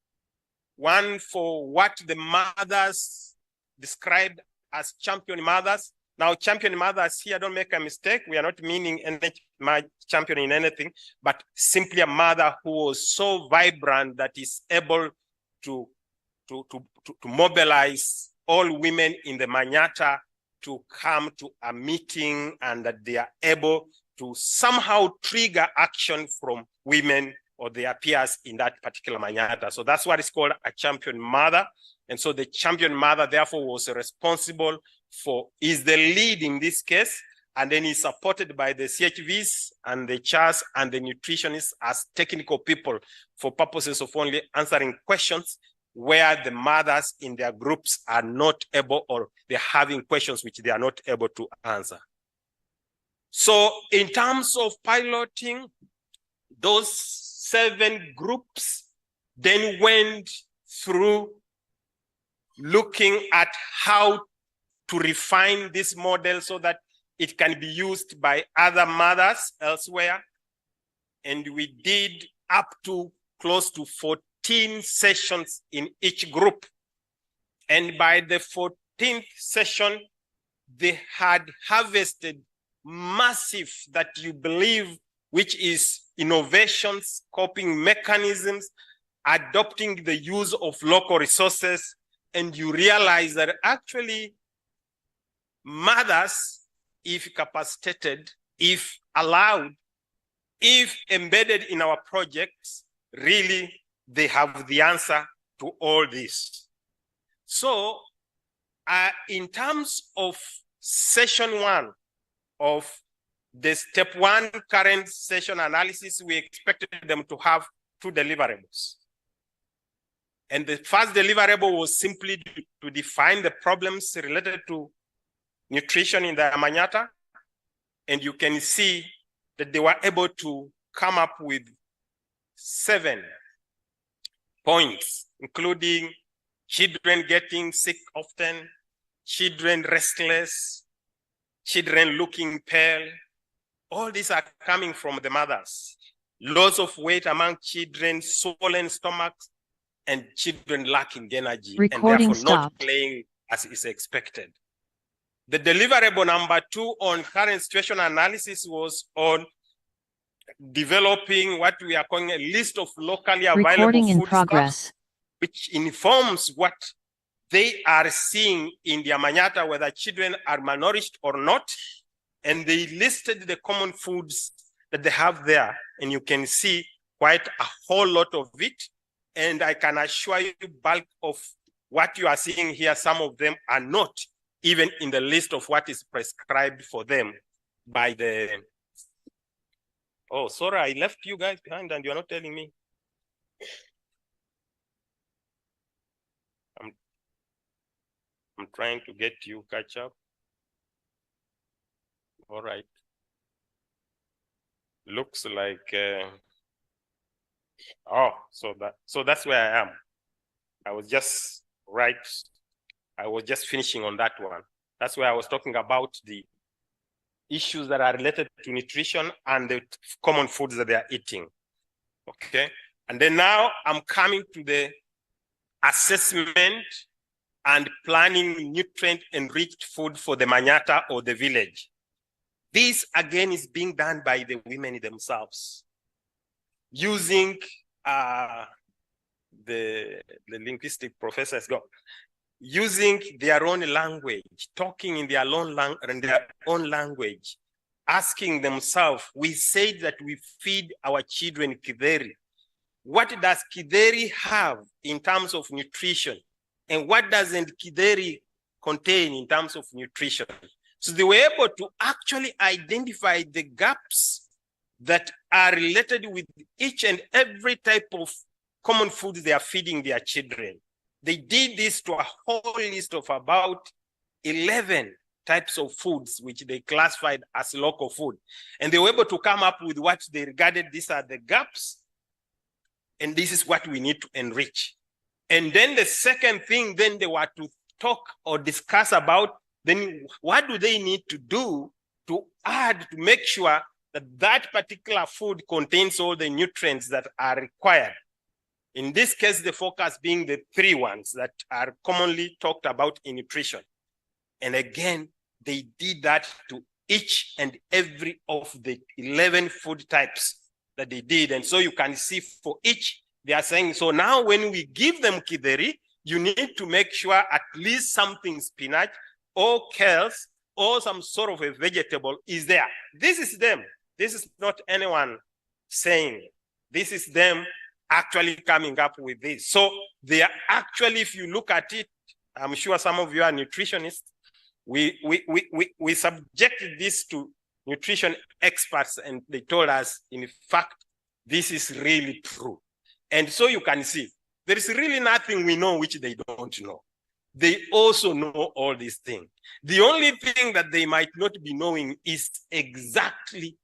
One for what the mothers described as champion mothers. Now, champion mothers here, don't make a mistake. We are not meaning any champion in anything, but simply a mother who was so vibrant that is able to mobilize all women in the manyatta to come to a meeting, and that they are able to somehow trigger action from women or their peers in that particular manyatta. So that's what is called a champion mother. And so the champion mother, therefore, was responsible is the lead in this case, and then is supported by the CHVs and the CHARs and the nutritionists as technical people for purposes of only answering questions where the mothers in their groups are not able, or they're having questions which they are not able to answer. So in terms of piloting, those 7 groups then went through looking at how to refine this model so that it can be used by other mothers elsewhere. And we did up to close to 14 sessions in each group. And by the 14th session, they had harvested massive, that you believe, which is innovations, coping mechanisms, adopting the use of local resources. And you realize that actually mothers, if capacitated, if allowed, if embedded in our projects, really, they have the answer to all this. So in terms of session 1 of the step 1 current session analysis, we expected them to have 2 deliverables. And the first deliverable was simply to define the problems related to nutrition in the manyatta. And you can see that they were able to come up with 7 points including children getting sick often, children restless, children looking pale. All these are coming from the mothers. Loss of weight among children, swollen stomachs, and children lacking energy and therefore not playing as is expected. The deliverable number 2 on current situation analysis was on developing what we are calling a list of locally available foodstuffs, which informs what they are seeing in their Manyata, whether children are malnourished or not. And they listed the common foods that they have there. And you can see quite a whole lot of it. And I can assure you bulk of what you are seeing here, some of them are not even in the list of what is prescribed for them by the... Oh, sorry, I left you guys behind and you're not telling me. I'm trying to get you catch up. All right. Looks like, so that's where I am. I was just I was just finishing on that one. That's where I was talking about the issues that are related to nutrition and the common foods that they are eating. Okay. And then now I'm coming to the assessment and planning nutrient-enriched food for the Manyata or the village. This again is being done by the women themselves, using the linguistic professors go, using their own language, talking in their own language, asking themselves, we said that we feed our children Tich-Aheri. What does Tich-Aheri have in terms of nutrition? And what doesn't Tich-Aheri contain in terms of nutrition? So they were able to actually identify the gaps that are related with each and every type of common food they are feeding their children. They did this to a whole list of about 11 types of foods, which they classified as local food. And they were able to come up with what they regarded these are the gaps, and this is what we need to enrich. And then the second thing, then they were to talk or discuss about, then what do they need to do to add to make sure that that particular food contains all the nutrients that are required. In this case, the focus being the 3 ones that are commonly talked about in nutrition. And again, they did that to each and every of the 11 food types that they did. And so you can see for each, they are saying, so now when we give them Tich-Aheri, you need to make sure at least something spinach or kales or some sort of a vegetable is there. This is them. This is not anyone saying. This is them actually coming up with this. So they are actually, if you look at it, I'm sure some of you are nutritionists. We subjected this to nutrition experts and they told us, in fact, this is really true. And so you can see, there is really nothing we know which they don't know. They also know all these things. The only thing that they might not be knowing is exactly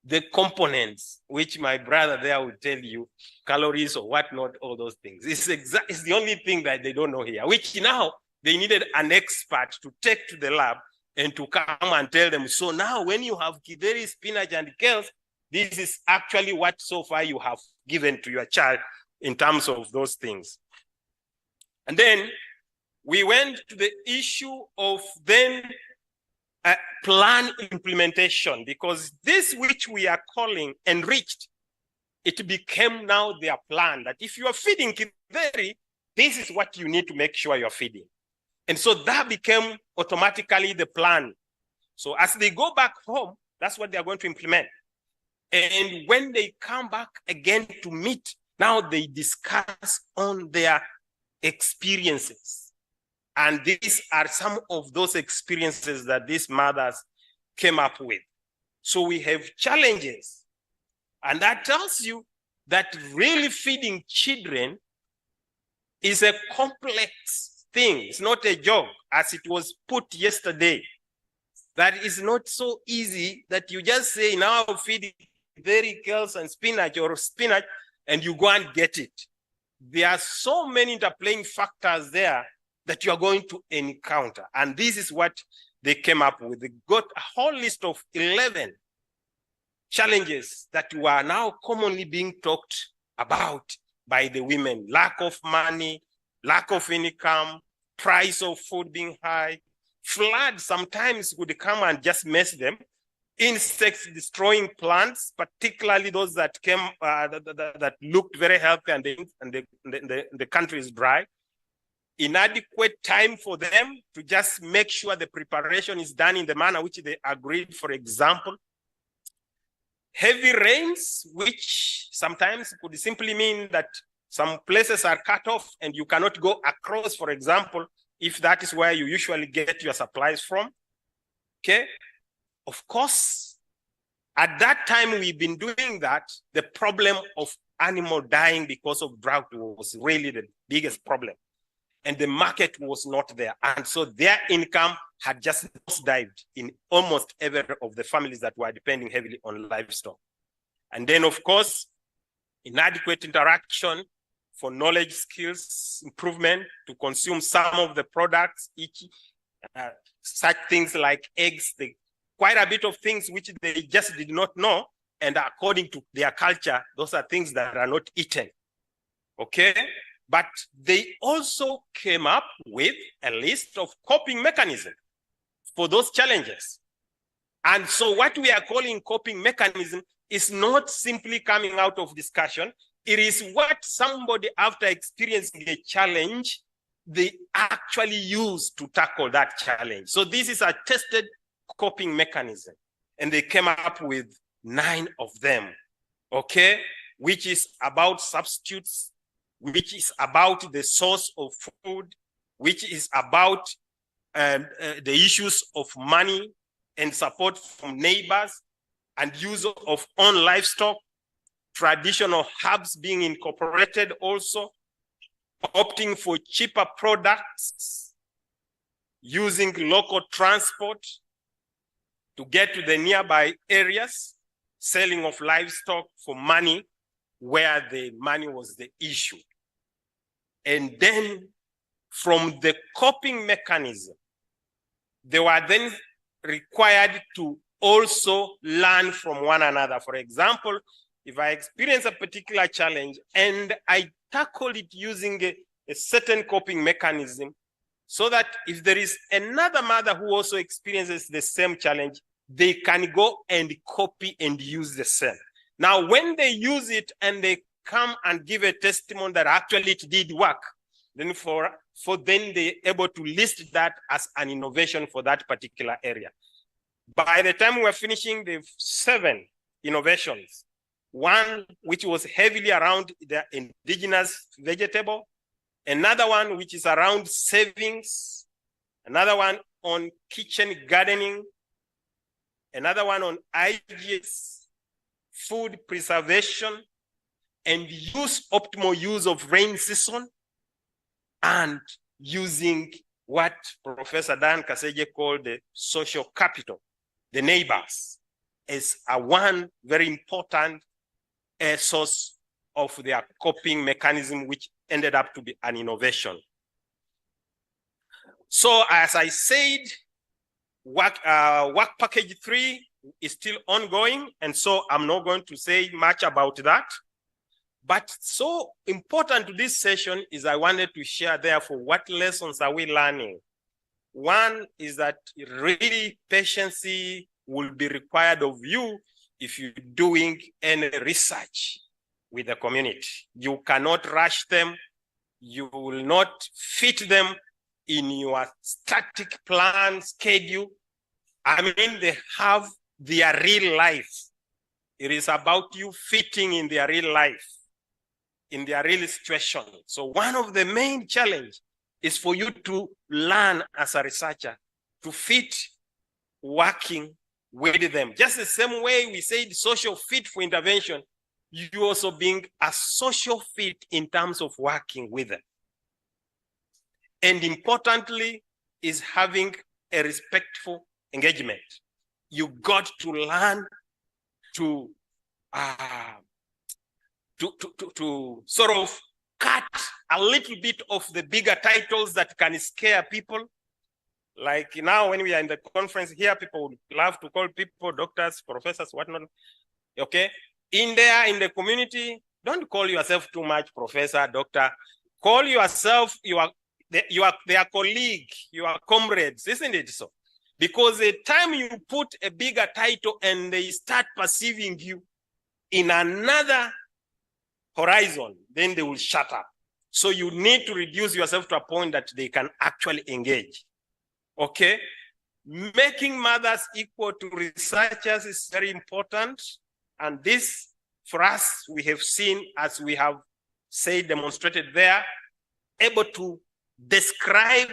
the components, which my brother there will tell you, calories or whatnot, all those things. It's the only thing that they don't know here, which now they needed an expert to take to the lab and to come and tell them, so now when you have Tich-Aheri, spinach, and kales, this is actually what so far you have given to your child in terms of those things. And then we went to the issue of then plan implementation, because this which we are calling enriched, it became now their plan that if you are feeding Tich-Aheri, this is what you need to make sure you're feeding. And so that became automatically the plan. So as they go back home, that's what they're going to implement. And when they come back again to meet, now they discuss on their experiences. And these are some of those experiences that these mothers came up with. So we have challenges. And that tells you that really feeding children is a complex thing. It's not a joke, as it was put yesterday. That is not so easy that you just say, now feed very kales and spinach or spinach, and you go and get it. there are so many interplaying factors there that you are going to encounter. And this is what they came up with. They got a whole list of 11 challenges that were now commonly being talked about by the women. Lack of money, lack of income, price of food being high, floods sometimes would come and just mess them, insects destroying plants, particularly those that came that looked very healthy and the country is dry. Inadequate time for them to just make sure the preparation is done in the manner which they agreed, for example. Heavy rains, which sometimes could simply mean that some places are cut off and you cannot go across, for example, if that is where you usually get your supplies from. Okay. Of course, at that time we've been doing that, the problem of animal dying because of drought was really the biggest problem. And the market was not there. And so their income had just dived in almost every of the families that were depending heavily on livestock. And then, of course, inadequate interaction for knowledge skills improvement to consume some of the products, such things like eggs, quite a bit of things which they just did not know. And according to their culture, those are things that are not eaten. Okay? But they also came up with a list of coping mechanisms for those challenges. And so what we are calling coping mechanism is not simply coming out of discussion. It is what somebody, after experiencing a challenge, they actually use to tackle that challenge. So this is a tested coping mechanism. And they came up with 9 of them, okay? Which is about substitutes, which is about the source of food, which is about the issues of money and support from neighbors and use of own livestock, traditional herbs being incorporated also, opting for cheaper products, using local transport to get to the nearby areas, selling of livestock for money where the money was the issue. And then from the coping mechanism, they were then required to also learn from one another. For example, if I experience a particular challenge and I tackle it using a certain coping mechanism, so that if there is another mother who also experiences the same challenge, they can go and copy and use the same. Now, when they use it and they come and give a testimony that actually it did work, then for then they're able to list that as an innovation for that particular area. By the time we're finishing the 7 innovations, one which was heavily around the indigenous vegetable, another one which is around savings, another one on kitchen gardening, another one on IGS, food preservation, and optimal use of rain season, and using what Professor Dan Kaseje called the social capital, the neighbors, is one very important source of their coping mechanism, which ended up to be an innovation. So as I said, work package 3 is still ongoing, and so I'm not going to say much about that. But so important to this session is I wanted to share therefore what lessons are we learning. One is that really patience will be required of you if you're doing any research with the community. You cannot rush them. You will not fit them in your static plan schedule. I mean, they have their real life. It is about you fitting in their real life, in their real situation. So one of the main challenges is for you to learn as a researcher to fit working with them. Just the same way we said social fit for intervention, you also being a social fit in terms of working with them. And importantly is having a respectful engagement. You got to learn to sort of cut a little bit of the bigger titles that can scare people. Like now, when we are in the conference here, people would love to call people doctors, professors, whatnot. Okay. In there, in the community, don't call yourself too much professor, doctor. Call yourself their colleague, your comrades, isn't it so? Because the time you put a bigger title and they start perceiving you in another horizon, then they will shut up. So you need to reduce yourself to a point that they can actually engage. Okay? Making mothers equal to researchers is very important. And this, for us, we have seen, as we have said, demonstrated there, able to describe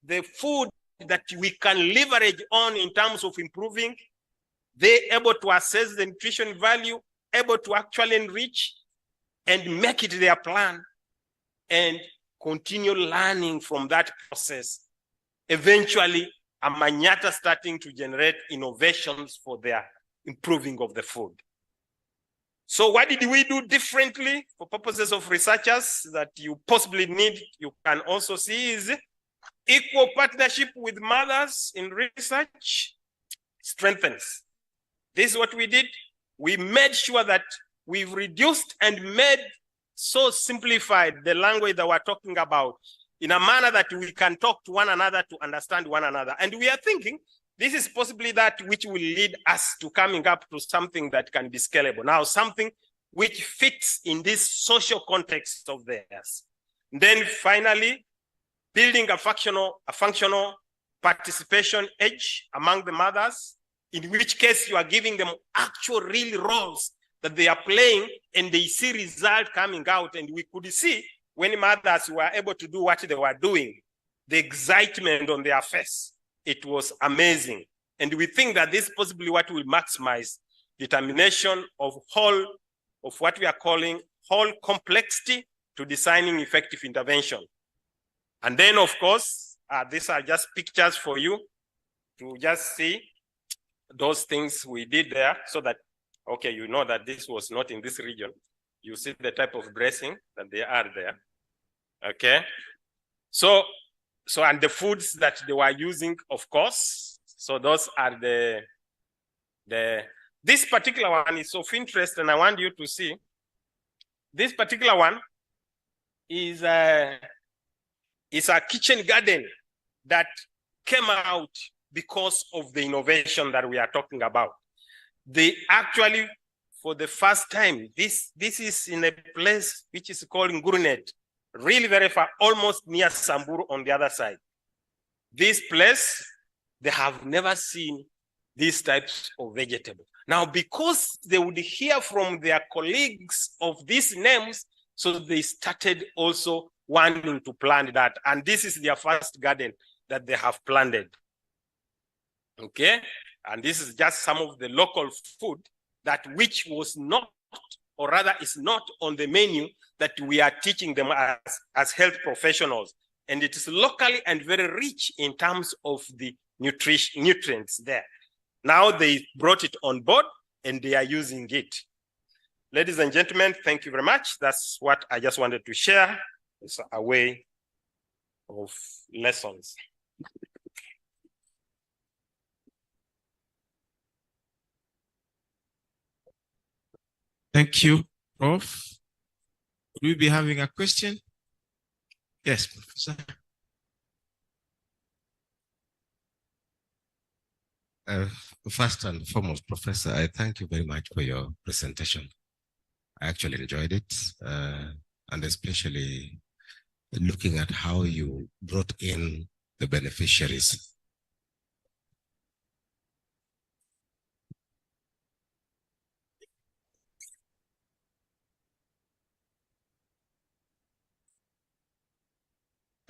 the food that we can leverage on in terms of improving. They're able to assess the nutrition value, able to actually enrich and make it their plan and continue learning from that process. Eventually, a Manyata starting to generate innovations for their improving of the food. So what did we do differently for purposes of researchers that you possibly need? You can also see is equal partnership with mothers in research strengthens. This is what we did. We made sure that we've reduced and made so simplified the language that we're talking about in a manner that we can talk to one another to understand one another. And we are thinking this is possibly that which will lead us to coming up to something that can be scalable. Now, something which fits in this social context of theirs. Then finally, building a functional participation edge among the mothers, in which case you are giving them actual real roles that they are playing and they see result coming out. And we could see when mothers were able to do what they were doing, the excitement on their face, it was amazing. And we think that this is possibly what will maximize determination of what we are calling whole complexity to designing effective intervention. And then, of course, these are just pictures for you to just see those things we did there so that, okay, you know that this was not in this region. You see the type of dressing that they are there. Okay. So and the foods that they were using, of course. So those are this particular one is of interest, and I want you to see. This particular one is a kitchen garden that came out because of the innovation that we are talking about. They actually, for the first time, this is in a place which is called Ngurunet, really very far, almost near Samburu on the other side. This place, they have never seen these types of vegetables. Now, because they would hear from their colleagues of these names, so they started also wanting to plant that. And this is their first garden that they have planted. Okay? And this is just some of the local food that which was not, or rather is not on the menu that we are teaching them as health professionals. And it is locally and very rich in terms of the nutrients there. Now they brought it on board and they are using it. Ladies and gentlemen, thank you very much. That's what I just wanted to share. It's a way of lessons. Thank you, Prof. Will we be having a question? Yes, Professor. First and foremost, Professor, I thank you very much for your presentation. I actually enjoyed it, and especially looking at how you brought in the beneficiaries.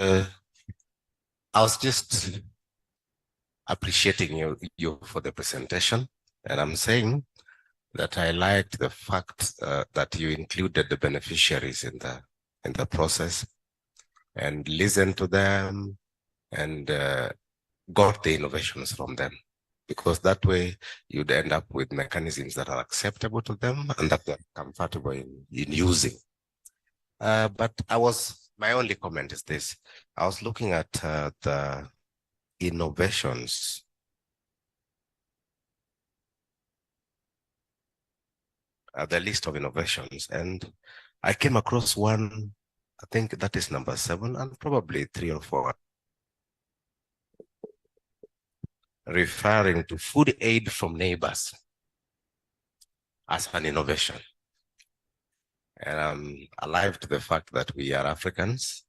I was just appreciating you for the presentation, and I'm saying that I liked the fact that you included the beneficiaries in the process and listened to them and got the innovations from them, because that way you'd end up with mechanisms that are acceptable to them and that they're comfortable in using. But my only comment is this. I was looking at the innovations the list of innovations, and I came across one, I think that is number 7 and probably 3 or 4, referring to food aid from neighbors as an innovation. And I'm alive to the fact that we are Africans,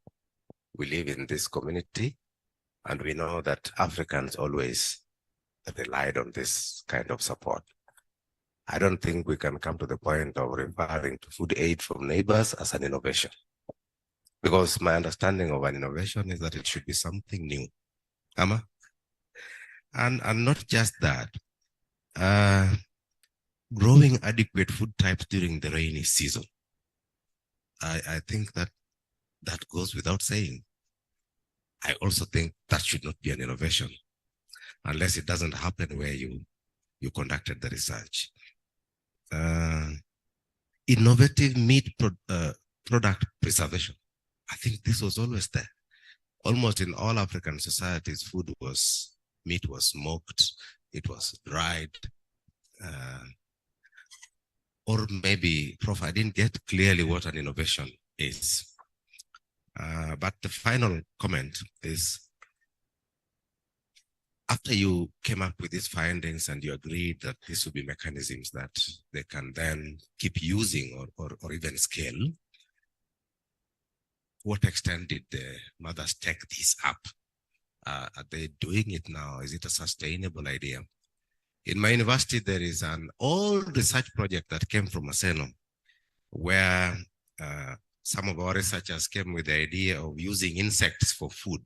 we live in this community, and we know that Africans always relied on this kind of support. I don't think we can come to the point of referring to food aid from neighbors as an innovation, because my understanding of an innovation is that it should be something new. Ama? And not just that, growing adequate food types during the rainy season. I think that goes without saying. I also think that should not be an innovation unless it doesn't happen where you conducted the research. Innovative meat product preservation. I think this was always there. Almost in all African societies, meat was smoked, it was dried, or maybe, Prof, I didn't get clearly what an innovation is. But the final comment is, after you came up with these findings and you agreed that these would be mechanisms that they can then keep using or even scale, what extent did the mothers take this up? Are they doing it now? Is it a sustainable idea? In my university, there is an old research project that came from Maseno, where some of our researchers came with the idea of using insects for food.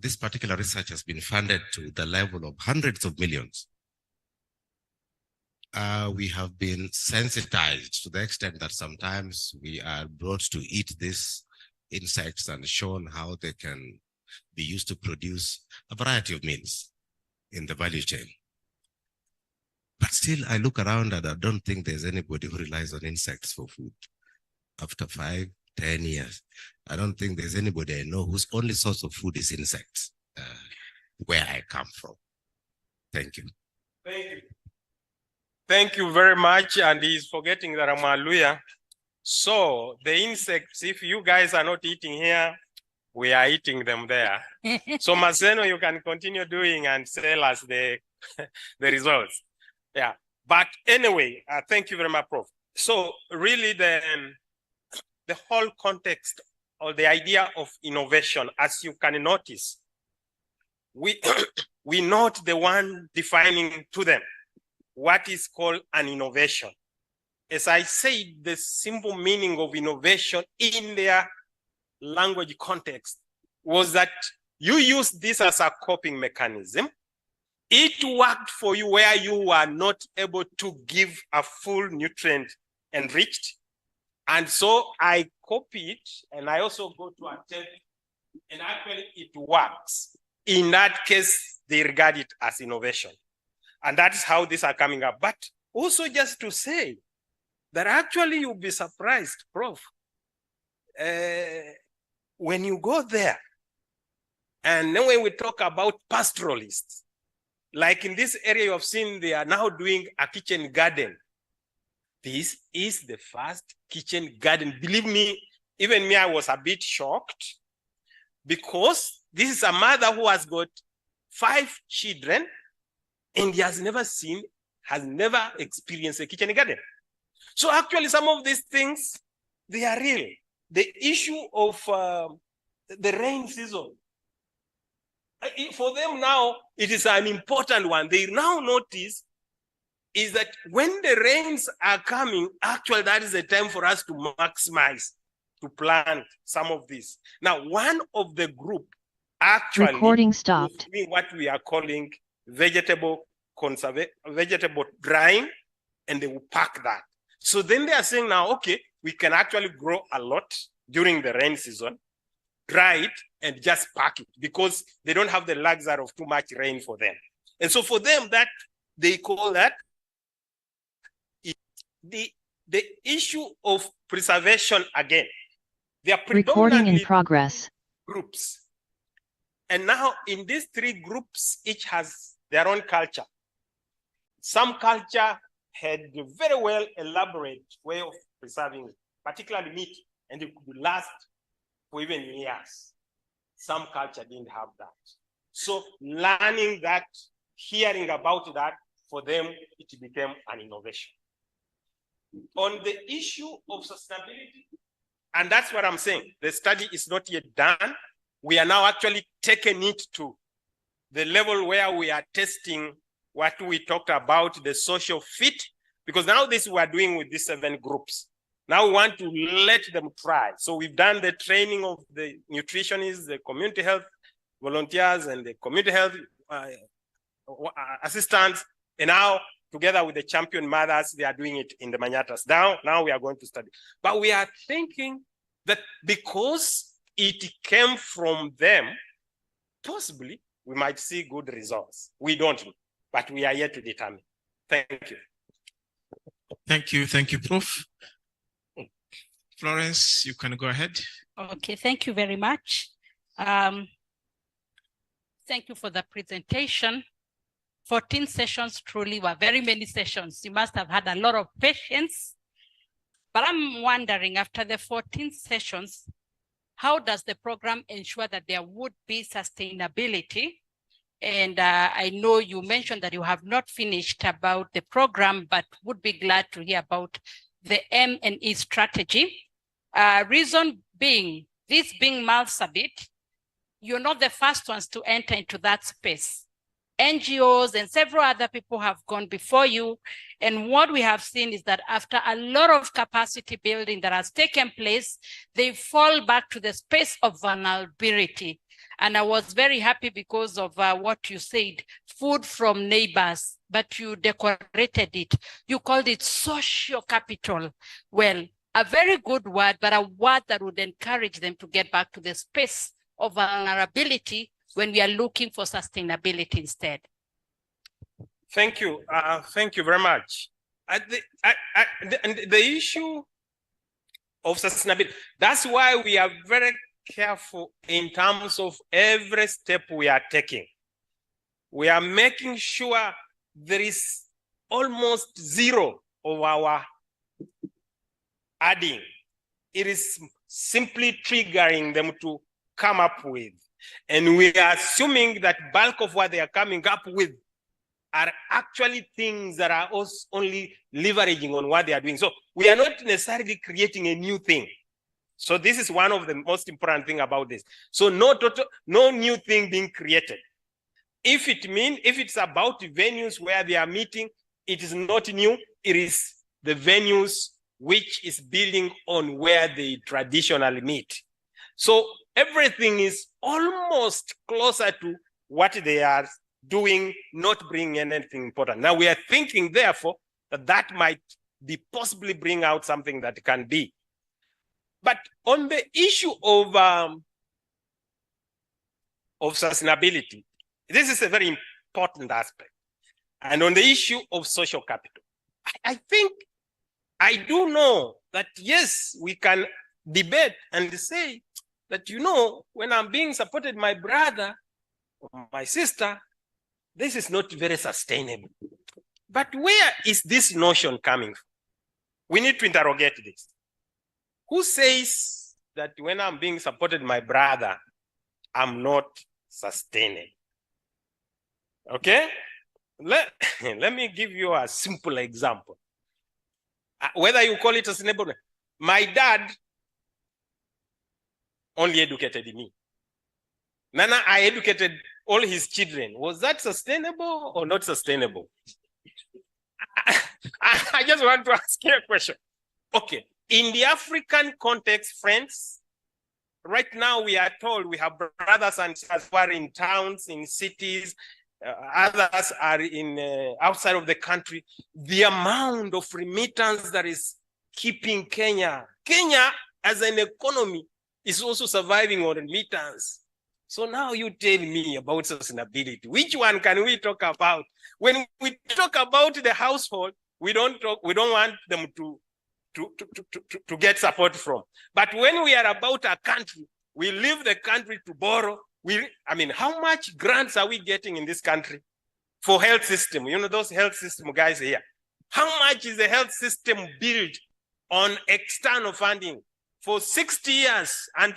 This particular research has been funded to the level of hundreds of millions. We have been sensitized to the extent that sometimes we are brought to eat these insects and shown how they can be used to produce a variety of meals in the value chain. But still, I look around and I don't think there's anybody who relies on insects for food. After 5, 10 years, I don't think there's anybody I know whose only source of food is insects, where I come from. Thank you. Thank you. Thank you very much. And he's forgetting that I'm a Luya. So the insects, if you guys are not eating here, we are eating them there. So Maseno, you can continue doing and sell us the results. Yeah. But anyway, thank you very much, Prof. So really the whole context or the idea of innovation, as you can notice, we're not the one defining to them what is called an innovation. As I said, the simple meaning of innovation in their language context was that you use this as a coping mechanism. It worked for you where you were not able to give a full nutrient enriched. And so I copy it and I also go to attempt, and actually it works. In that case, they regard it as innovation. And that is how these are coming up. But also just to say that actually you'll be surprised, Prof. When you go there, and then when we talk about pastoralists, like in this area you have seen, they are now doing a kitchen garden. This is the first kitchen garden. Believe me, even me, I was a bit shocked, because this is a mother who has got 5 children and he has never experienced a kitchen garden. So actually some of these things, they are real. The issue of the rain season, for them now, it is an important one. They now notice is that when the rains are coming, actually that is the time for us to maximize, to plant some of this. Now, one of the group actually recording stopped. Doing what we are calling vegetable drying, and they will pack that. So then they are saying now, okay, we can actually grow a lot during the rain season, dry it, and just pack it, because they don't have the luxury of too much rain for them. And so for them, that they call that the issue of preservation again. They are Recording in predominantly progress. groups. And now in these three groups, each has their own culture. Some culture had a very well elaborate way of preserving, particularly meat, and it could last for even years. Some culture didn't have that. So learning that, hearing about that, for them, it became an innovation. On the issue of sustainability, and that's what I'm saying, the study is not yet done. We are now actually taking it to the level where we are testing what we talked about, the social fit, because now this we are doing with these 7 groups. Now we want to let them try. So we've done the training of the nutritionists, the community health volunteers, and the community health assistants. And now, together with the champion mothers, they are doing it in the Manyatas. Now we are going to study. But we are thinking that because it came from them, possibly we might see good results. We don't know, but we are yet to determine. Thank you. Thank you, Prof. Florence, you can go ahead. Okay, thank you very much. Thank you for the presentation. 14 sessions truly were very many sessions. You must have had a lot of patience. But I'm wondering, after the 14 sessions, how does the program ensure that there would be sustainability? And I know you mentioned that you have not finished about the program, but would be glad to hear about the M&E strategy. Reason being, this being Marsabit, you're not the first ones to enter into that space. NGOs and several other people have gone before you. And what we have seen is that after a lot of capacity building that has taken place, they fall back to the space of vulnerability. And I was very happy because of what you said, food from neighbors, but you decorated it. You called it social capital. Well, a very good word, but a word that would encourage them to get back to the space of vulnerability when we are looking for sustainability instead. Thank you. Thank you very much. The issue of sustainability, that's why we are very careful in terms of every step we are taking. We are making sure there is almost zero of our adding. It is simply triggering them to come up with. And we are assuming that bulk of what they are coming up with are actually things that are only leveraging on what they are doing. So we are not necessarily creating a new thing. So this is one of the most important thing about this. So no new thing being created. If it's about venues where they are meeting, it is not new. It is the venues which is building on where they traditionally meet. So everything is almost closer to what they are doing, not bringing anything important. Now we are thinking, therefore, that might be possibly bring out something that can be. But on the issue of sustainability, this is a very important aspect. And on the issue of social capital, I think I do know that, yes, we can debate and say that, you know, when I'm being supported my brother or my sister, this is not very sustainable. But where is this notion coming from? We need to interrogate this. Who says that when I'm being supported my brother, I'm not sustainable? Okay? Let me give you a simple example. Whether you call it sustainable, my dad only educated me. Nana, I educated all his children. Was that sustainable or not sustainable? I just want to ask you a question. Okay, in the African context, friends, right now we are told we have brothers and sisters who are in towns, in cities, others are in outside of the country. The amount of remittance that is keeping Kenya as an economy is also surviving on remittance. So now you tell me about sustainability. Which one can we talk about? When we talk about the household, we don't want them to to get support from. But when we are about a country, we leave the country to borrow. I mean, how much grants are we getting in this country for health system? You know, those health system guys here. How much is the health system built on external funding for 60 years? And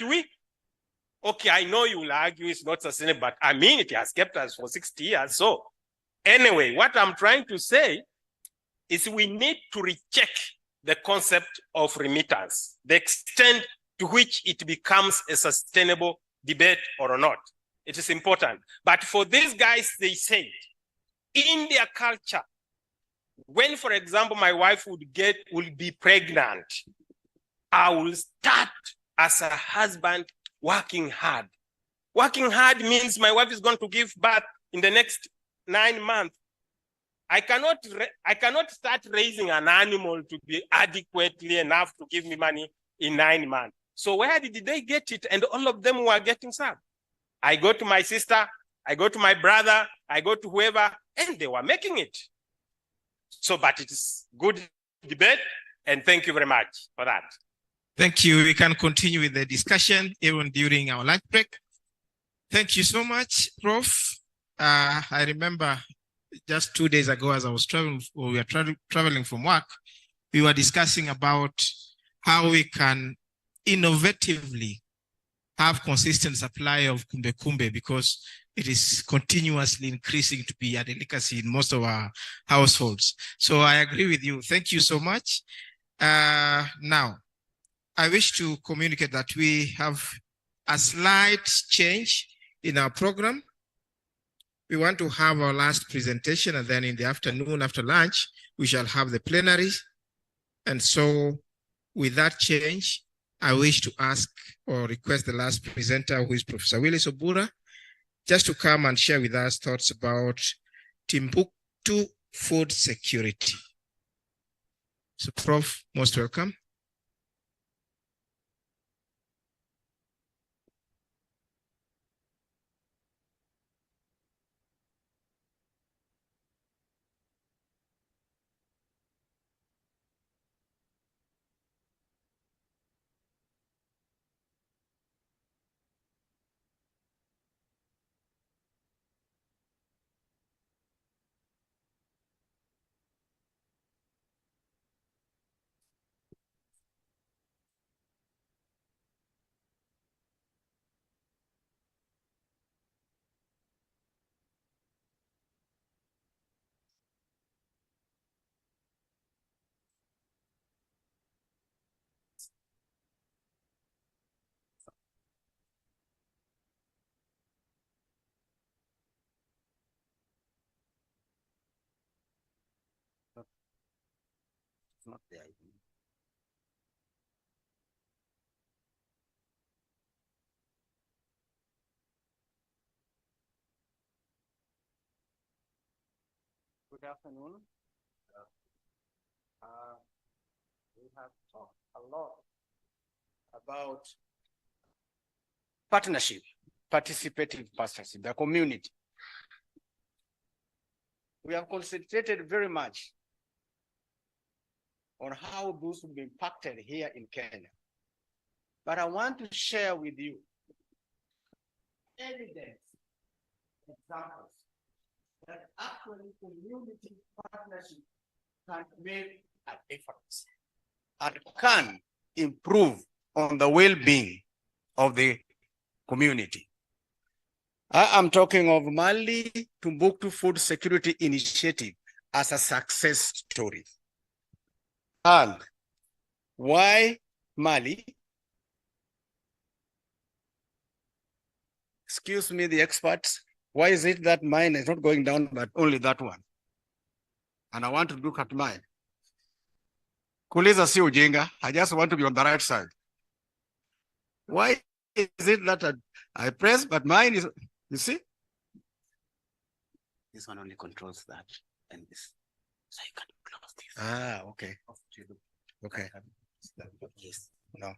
okay, I know you will argue it's not sustainable, but I mean, it has kept us for 60 years. So anyway, what I'm trying to say is we need to recheck the concept of remittance, the extent to which it becomes a sustainable debate or not. It is important. But for these guys, they said, in their culture, when, for example, my wife will be pregnant, I will start as a husband working hard. Working hard means my wife is going to give birth in the next 9 months. I cannot start raising an animal to be adequately enough to give me money in 9 months. So where did they get it? And all of them were getting some. I go to my sister, I go to my brother, I go to whoever, and they were making it. So, but it is good debate, and thank you very much for that. Thank you. We can continue with the discussion even during our lunch break. Thank you so much, Prof. I remember just 2 days ago, as I was traveling, we were traveling from work, we were discussing about how we can innovatively have consistent supply of kumbe kumbe, because it is continuously increasing to be a delicacy in most of our households. So I agree with you. Thank you so much. Now, I wish to communicate that we have a slight change in our program. We want to have our last presentation, and then in the afternoon after lunch, we shall have the plenary. And so with that change, I wish to ask or request the last presenter, who is Professor Willis Obura, just to come and share with us thoughts about Timbuktu food security. So Prof, most welcome. Not the idea. Good afternoon. We have talked a lot about partnership, participative partnership, the community. We have concentrated very much on how those will be impacted here in Kenya. But I want to share with you evidence, examples, that actually community partnership can make a difference and can improve on the well-being of the community. I am talking of Mali Timbuktu Food Security Initiative as a success story. And why Mali? Excuse me, the experts. Why is it that mine is not going down, but only that one? And I want to look at mine. Kuliza si ujinga. I just want to be on the right side. Why is it that I press, but mine is, you see? This one only controls that and this. So you can close this. Ah, okay. Okay. Yes. No.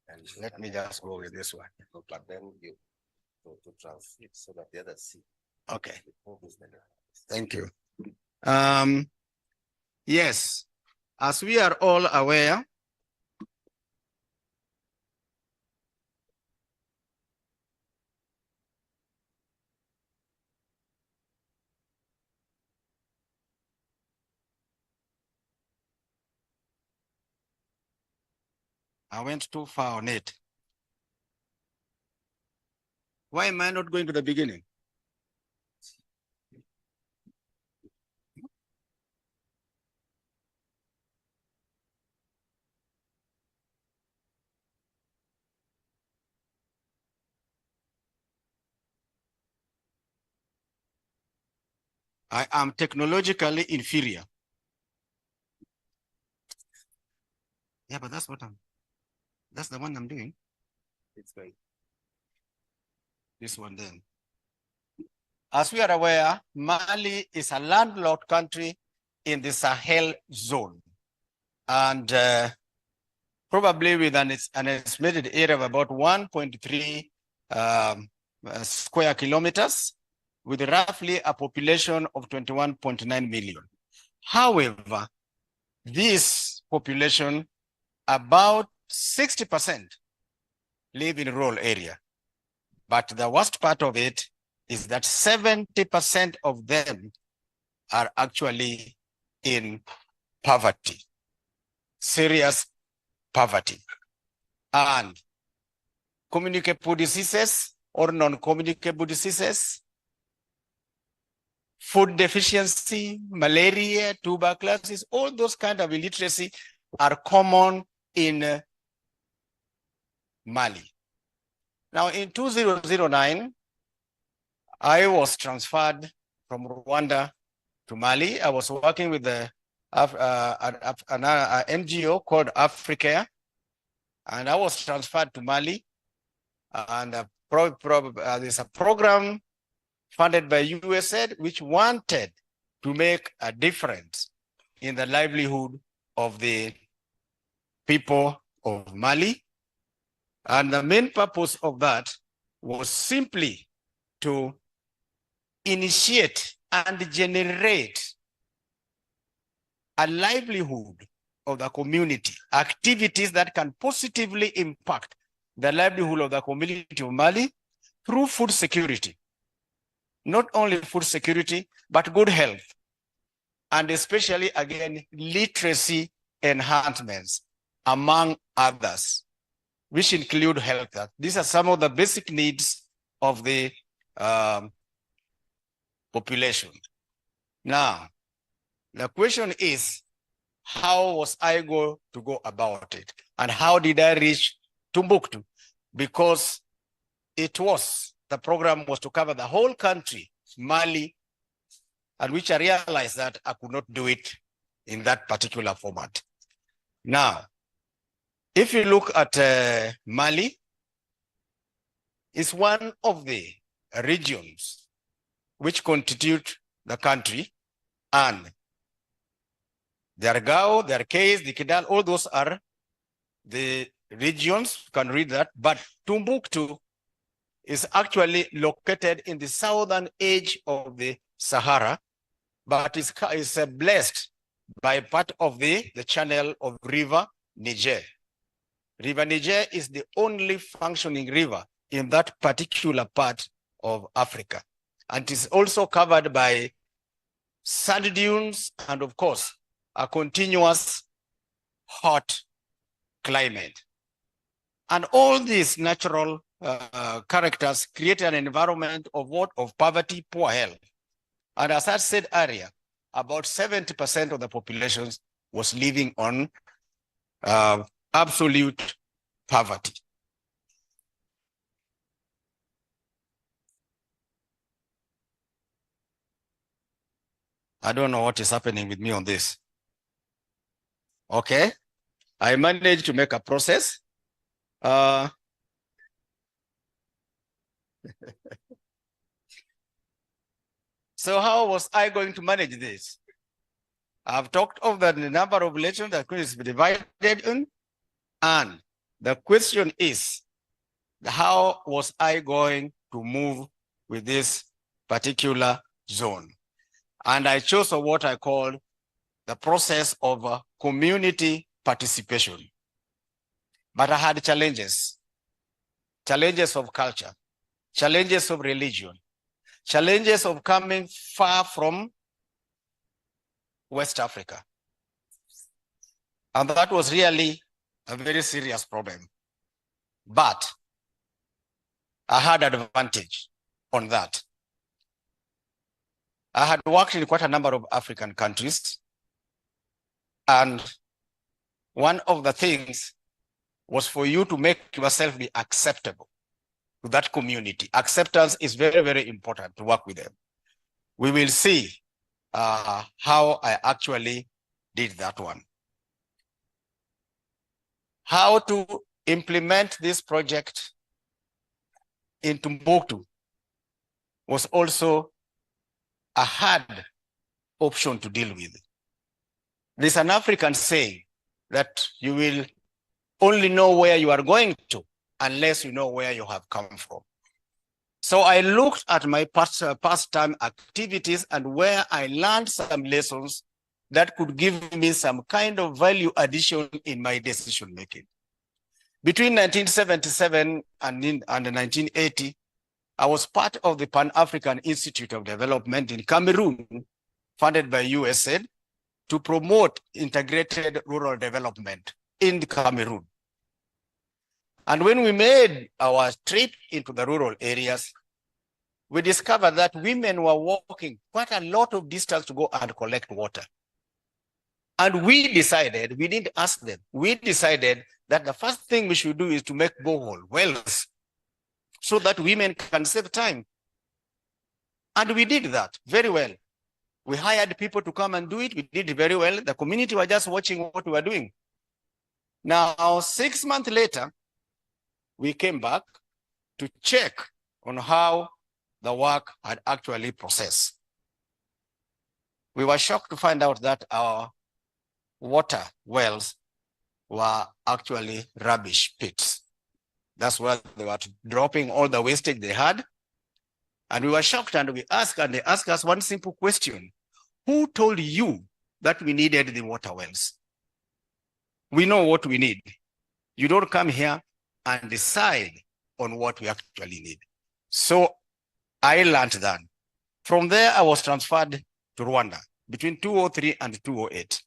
And let me just go with this one. But then you to translate so that the others see. Okay. Thank you. Yes. as we are all aware, I went too far on it. Why am I not going to the beginning? I am technologically inferior. Yeah, but that's the one I'm doing. It's great. This one then. As we are aware, Mali is a landlocked country in the Sahel zone. And probably with an estimated area of about 1.3 square kilometers, with roughly a population of 21.9 million. However, this population, about 60% live in rural area. But the worst part of it is that 70% of them are actually in poverty, serious poverty. And communicable diseases or non-communicable diseases, food deficiency, malaria, tuberculosis, all those kind of illiteracy are common in Mali. Now in 2009, I was transferred from Rwanda to Mali. I was working with an NGO called Africa, and I was transferred to Mali. And there's a program funded by USAID, which wanted to make a difference in the livelihood of the people of Mali. And the main purpose of that was simply to initiate and generate a livelihood of the community, activities that can positively impact the livelihood of the community of Mali through food security. Not only food security, but good health. And especially, again, literacy enhancements, among others, which include health. These are some of the basic needs of the population. Now, the question is, how was I going to go about it? And how did I reach Timbuktu? Because the program was to cover the whole country, Mali, and which I realized that I could not do it in that particular format. Now, if you look at Mali, it's one of the regions which constitute the country, and their Gao, their Keys, the Kidal, all those are the regions, you can read that, but Timbuktu is actually located in the southern edge of the Sahara, but is blessed by part of the channel of River Niger. River Niger is the only functioning river in that particular part of Africa. And it is also covered by sand dunes and, of course, a continuous hot climate. And all these natural characters create an environment of Of poverty, poor health. And as I said earlier, about 70% of the population was living on absolute poverty. I don't know what is happening with me on this. Okay, I managed to make a process. So how was I going to manage this? I've talked of the number of elections that could be divided in, and the question is, how was I going to move with this particular zone? And I chose what I call the process of community participation. But I had challenges of culture, challenges of religion, challenges of coming far from West Africa. And that was really a very serious problem. But I had advantage on that. I had worked in quite a number of African countries. And one of the things was for you to make yourself be acceptable to that community. Acceptance is very, very important to work with them. We will see how I actually did that one. How to implement this project in Timbuktu was also a hard option to deal with. There's an African saying that you will only know where you are going to unless you know where you have come from. So I looked at my past-time activities and where I learned some lessons that could give me some kind of value addition in my decision making. Between 1977 and 1980, I was part of the Pan-African Institute of Development in Cameroon, funded by USAID, to promote integrated rural development in Cameroon. And when we made our trip into the rural areas, we discovered that women were walking quite a lot of distance to go and collect water. And we decided, we didn't ask them, we decided that the first thing we should do is to make borehole wells so that women can save time. And we did that very well. We hired people to come and do it. We did it very well. The community were just watching what we were doing. Now, 6 months later, we came back to check on how the work had actually processed. We were shocked to find out that our water wells were actually rubbish pits. That's where they were dropping all the wastage they had. And we were shocked, and we asked, and they asked us one simple question. Who told you that we needed the water wells? We know what we need. You don't come here and decide on what we actually need. So I learned that. From there, I was transferred to Rwanda between 2003 and 2008.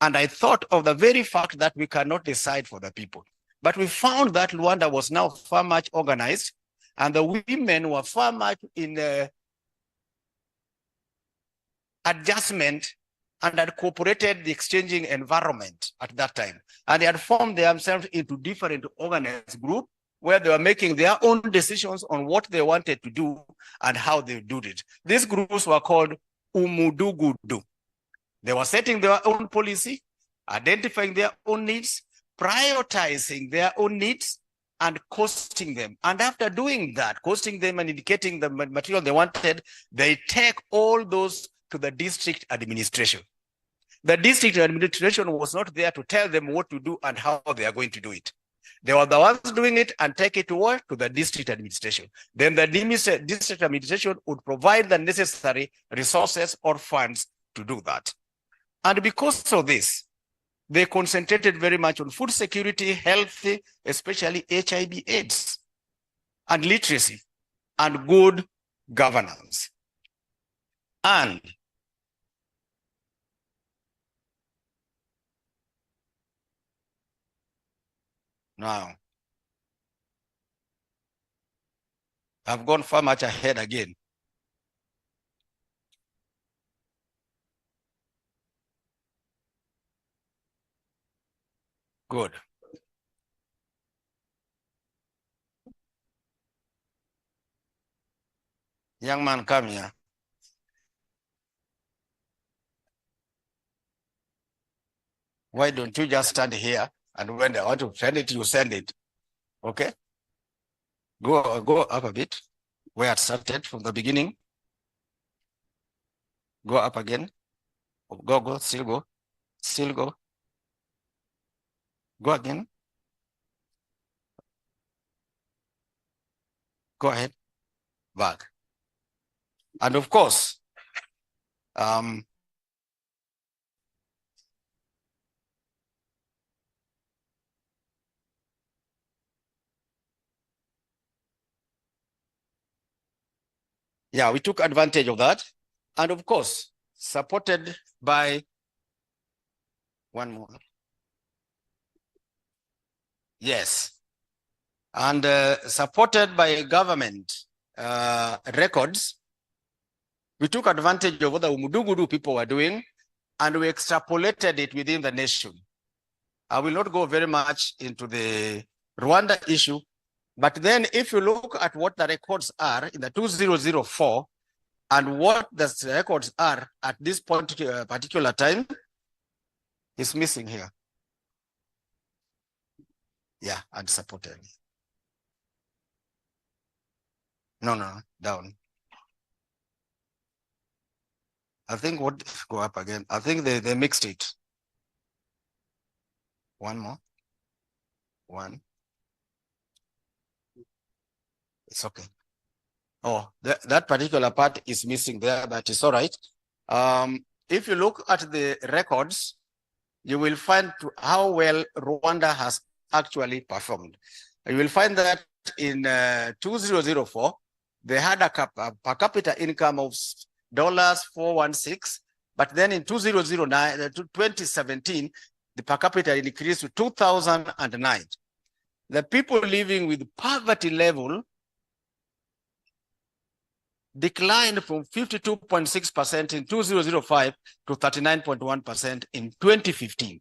And I thought of the very fact that we cannot decide for the people. But we found that Rwanda was now far much organized, and the women were far much in adjustment and had cooperated the exchanging environment at that time. And they had formed themselves into different organized groups where they were making their own decisions on what they wanted to do and how they do it. These groups were called Umudugudu. They were setting their own policy, identifying their own needs, prioritizing their own needs, and costing them. And after doing that, costing them and indicating the material they wanted, they take all those to the district administration. The district administration was not there to tell them what to do and how they are going to do it. They were the ones doing it and take it to work to the district administration. Then the district administration would provide the necessary resources or funds to do that. And because of this, they concentrated very much on food security, health, especially HIV/AIDS, and literacy, and good governance. And now, I've gone far much ahead again. Good. Young man, come here. Why don't you just stand here, and when they want to send it, you send it. Okay? Go up a bit, where it started from the beginning. Go up again. Go, still go. Still go. Go again. Go ahead. Back. And of course, Yeah, we took advantage of that. And of course, supported by one more. Yes. And supported by government records, we took advantage of what the Umudugudu people were doing, and we extrapolated it within the nation. I will not go very much into the Rwanda issue, but then if you look at what the records are in the 2004 and what the records are at this particular time, is missing here. Yeah, and supported. No, down. I think what, go up again. I think they mixed it. One more. One. It's okay. Oh, that particular part is missing there, but it's all right. If you look at the records, you will find how well Rwanda has actually performed. You will find that in 2004, they had a per capita income of $416, but then in 2017, the per capita increased to 2009. The people living with poverty level declined from 52.6% in 2005 to 39.1% in 2015.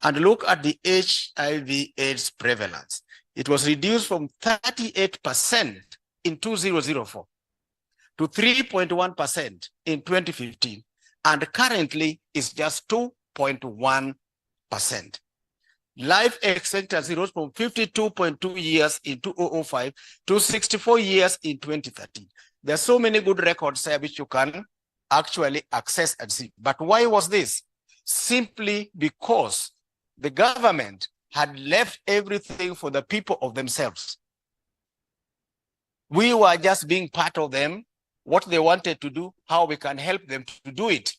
And look at the HIV/AIDS prevalence. It was reduced from 38% in 2004 to 3.1% in 2015, and currently is just 2.1%. Life expectancy rose from 52.2 years in 2005 to 64 years in 2013. There are so many good records there which you can actually access and see. But why was this? Simply because the government had left everything for the people of themselves. We were just being part of them, what they wanted to do, how we can help them to do it.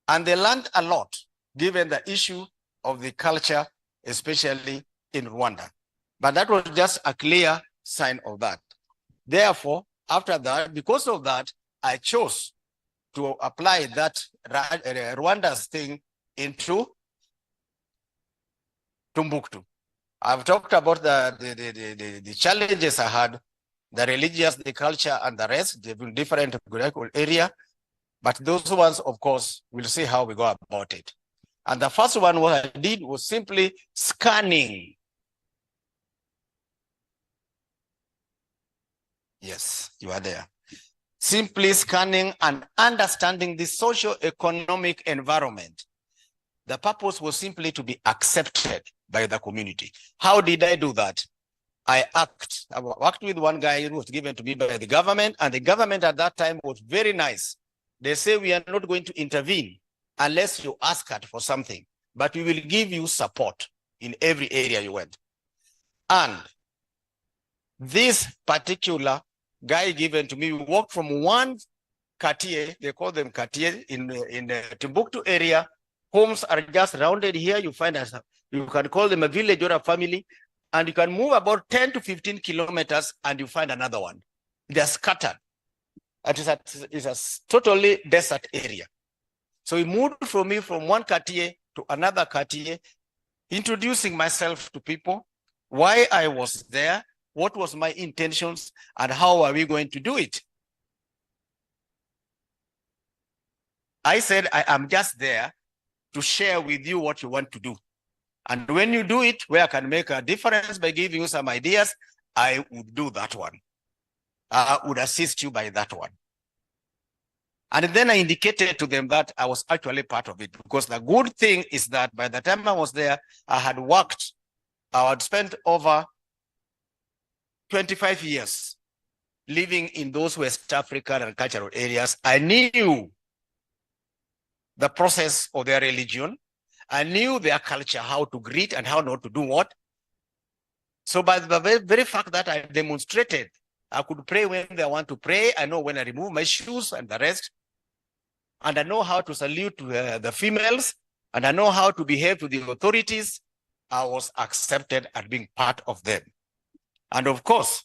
And they learned a lot, given the issue of the culture, especially in Rwanda. But that was just a clear sign of that. Therefore, after that, because of that, I chose to apply that Rwanda's thing into Timbuktu. I've talked about the challenges I had, the religious, the culture, and the rest. They've been different geographical area, but those ones, of course, we'll see how we go about it. And the first one, what I did was simply scanning. Yes, you are there. Simply scanning and understanding the socio-economic environment. The purpose was simply to be accepted by the community. How did I do that? I worked with one guy who was given to me by the government, and the government at that time was very nice. They say, we are not going to intervene unless you ask us for something, but we will give you support in every area you went. And this particular guy given to me, we walked from one quartier, they call them quartier in the Timbuktu area. Homes are just rounded here. You find us, you can call them a village or a family, and you can move about 10 to 15 kilometers and you find another one. They're scattered. It's a totally desert area. So we moved from one quartier to another quartier, introducing myself to people, why I was there, what was my intentions, and how are we going to do it? I said, I am just there to share with you what you want to do. And when you do it, where I can make a difference by giving you some ideas, I would do that one. I would assist you by that one. And then I indicated to them that I was actually part of it, because the good thing is that by the time I was there, I had spent over 25 years living in those West African and cultural areas. I knew the process of their religion. I knew their culture, how to greet and how not to do what. So by the very fact that I demonstrated, I could pray when they want to pray. I know when I remove my shoes and the rest. And I know how to salute the females. And I know how to behave to the authorities. I was accepted as being part of them. And of course,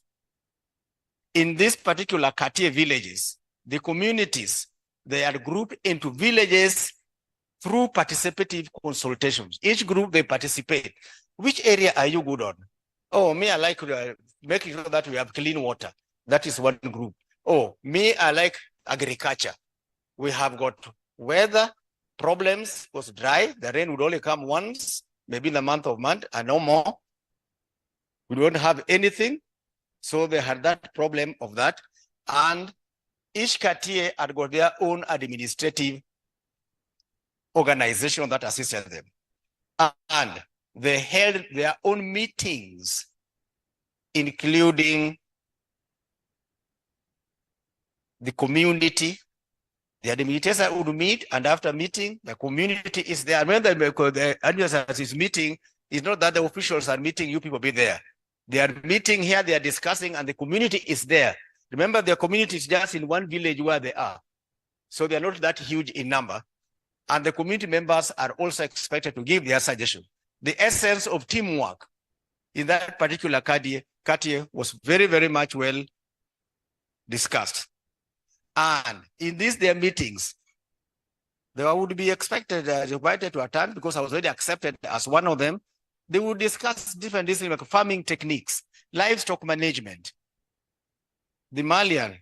in these particular Katie villages, the communities, they are grouped into villages through participative consultations. Each group, they participate. Which area are you good on? Oh, me, I like making sure that we have clean water. That is one group. Oh, me, I like agriculture. We have got weather problems, it was dry. The rain would only come once, maybe in the month of March, and no more. We don't have anything. So they had that problem of that. And each Katie had got their own administrative organization that assisted them. And they held their own meetings, including the community. The administrator would meet, and after meeting, the community is there. And when the administrator is meeting, it's not that the officials are meeting, you people be there. They are meeting here, they are discussing, and the community is there. Remember, the community is just in one village where they are. So they are not that huge in number. And the community members are also expected to give their suggestion. The essence of teamwork in that particular Katie was very, very much well discussed. And in their meetings, they would be expected, invited to attend because I was already accepted as one of them. They would discuss different things like farming techniques, livestock management. The Malian,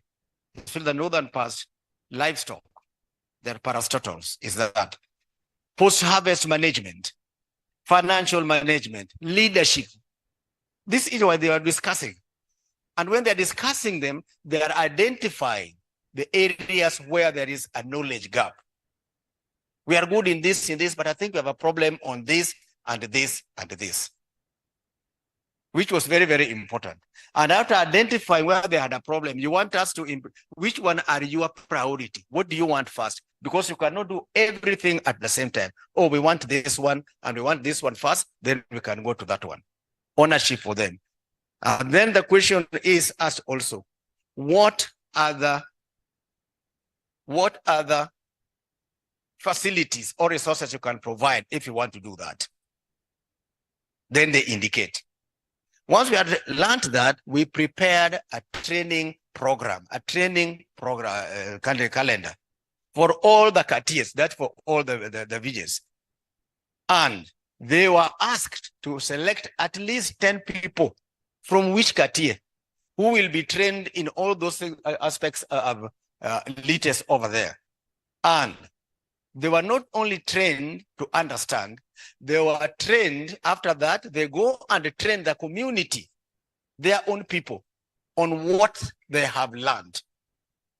the northern part, livestock, their parastotals is that. Post-harvest management, financial management, leadership. This is what they are discussing. And when they're discussing them, they are identifying the areas where there is a knowledge gap. We are good in this, but I think we have a problem on this and this and this, which was very, very important. And after identifying where they had a problem, you want us to improve. Which one are your priority? What do you want first? Because you cannot do everything at the same time. Oh, we want this one and we want this one first, then we can go to that one. Ownership for them. And then the question is asked also, what other facilities or resources you can provide if you want to do that? Then they indicate. Once we had learned that, we prepared a training program, calendar for all the Katias, that's for all the villages. And they were asked to select at least 10 people from which Katia who will be trained in all those aspects of leaders over there. And they were not only trained to understand, they were trained after that, they go and train the community, their own people, on what they have learned.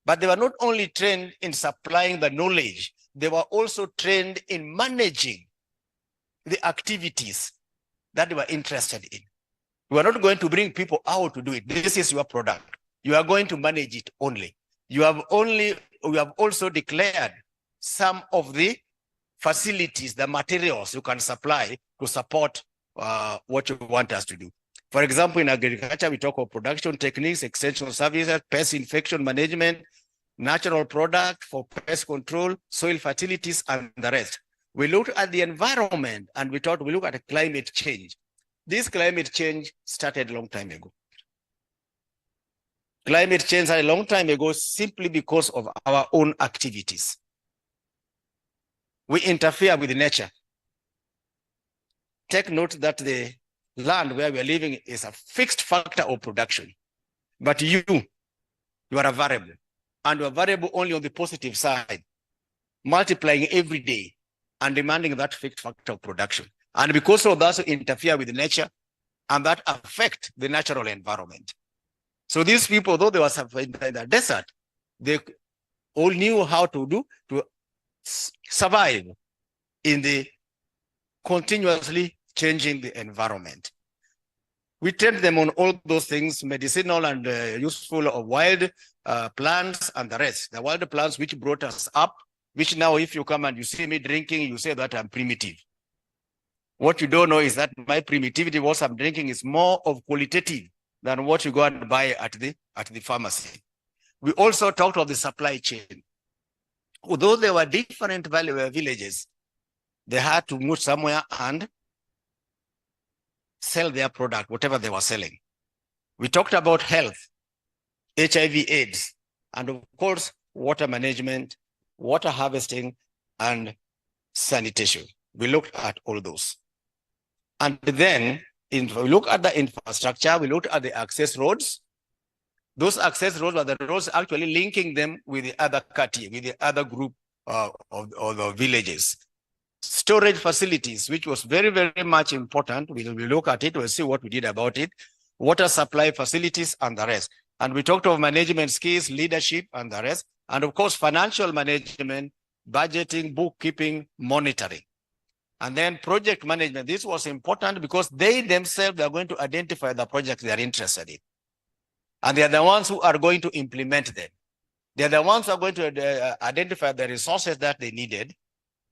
But they were not only trained in supplying the knowledge, they were also trained in managing the activities that they were interested in. You are not going to bring people out to do it. This is your product. You are going to manage it only. We have also declared some of the facilities, the materials you can supply to support what you want us to do. For example, in agriculture, we talk about production techniques, extension services, pest infection management, natural product for pest control, soil fertilities, and the rest. We looked at the environment and we look at climate change. This climate change started a long time ago. Climate change started a long time ago simply because of our own activities. We interfere with nature. Take note that the land where we are living is a fixed factor of production. But you are a variable. And you are variable only on the positive side, multiplying every day and demanding that fixed factor of production. And because of that, interfere with nature and that affect the natural environment. So these people, though they were in the desert, they all knew how to survive in the continuously changing the environment. We trained them on all those things, medicinal and useful of wild plants and the rest. The wild plants which brought us up, which now if you come and you see me drinking, you say that I'm primitive. What you don't know is that my primitivity, what I'm drinking, is more of qualitative than what you go and buy at the pharmacy. We also talked of the supply chain. Although there were different villages, they had to move somewhere and sell their product, whatever they were selling. We talked about health, HIV, AIDS, and of course, water management, water harvesting, and sanitation. We looked at all those. And then we look at the infrastructure, we looked at the access roads. Those access roads were the roads actually linking them with the other kati, with the other group of the villages. Storage facilities, which was very, very much important. We will look at it, we'll see what we did about it. Water supply facilities and the rest. And we talked of management skills, leadership and the rest. And of course, financial management, budgeting, bookkeeping, monitoring. And then project management. This was important because they themselves are going to identify the projects they are interested in. And they are the ones who are going to implement them. They are the ones who are going to identify the resources that they needed.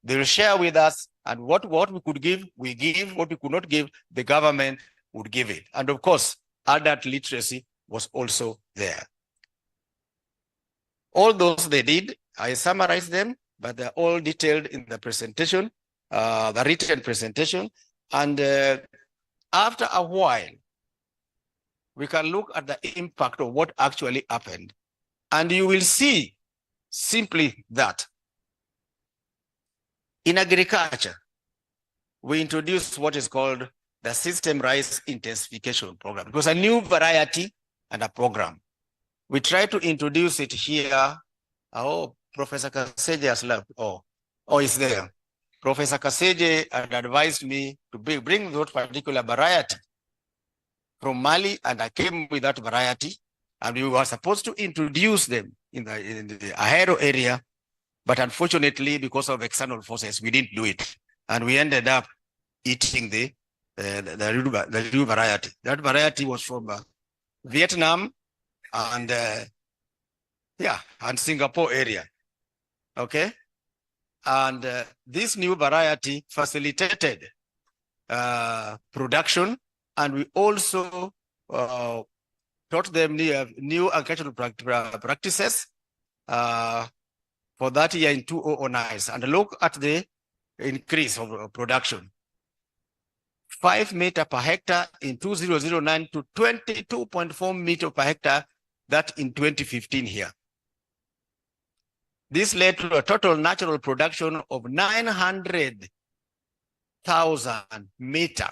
They will share with us, and what we could give, we give. What we could not give, the government would give it. And of course, adult literacy was also there. All those they did, I summarized them, but they're all detailed in the presentation, the written presentation. And after a while, we can look at the impact of what actually happened. And you will see simply that in agriculture, we introduced what is called the System Rice Intensification Program. It was a new variety and a program. We tried to introduce it here. Oh, Professor Kaseje has left. Oh, it's there. Professor Kaseje had advised me to bring that particular variety from Mali, and I came with that variety, and we were supposed to introduce them in the Ahero area. But unfortunately, because of external forces, we didn't do it. And we ended up eating the new variety. That variety was from Vietnam and and Singapore area. Okay. And this new variety facilitated production, and we also taught them new agricultural practices for that year in 2009. And look at the increase of production. 5 meters per hectare in 2009 to 22.4 meters per hectare, that in 2015 here. This led to a total natural production of 900,000 meters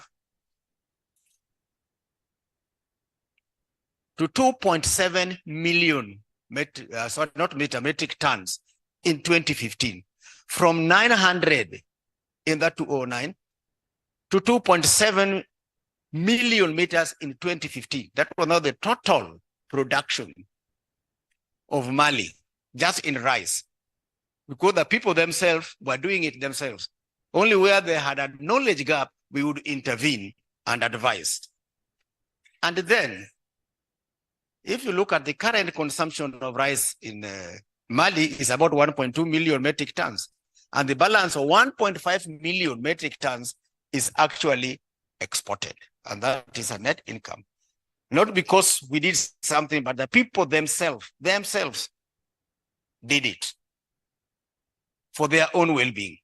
to 2.7 million metric tons in 2015, from 900 in that 2009 to 2.7 million meters in 2015. That was now the total production of Mali, just in rice, because the people themselves were doing it themselves. Only where they had a knowledge gap, we would intervene and advise. And then, if you look at the current consumption of rice in Mali is about 1.2 million metric tons. And the balance of 1.5 million metric tons is actually exported. And that is a net income. Not because we did something, but the people themselves did it for their own well-being.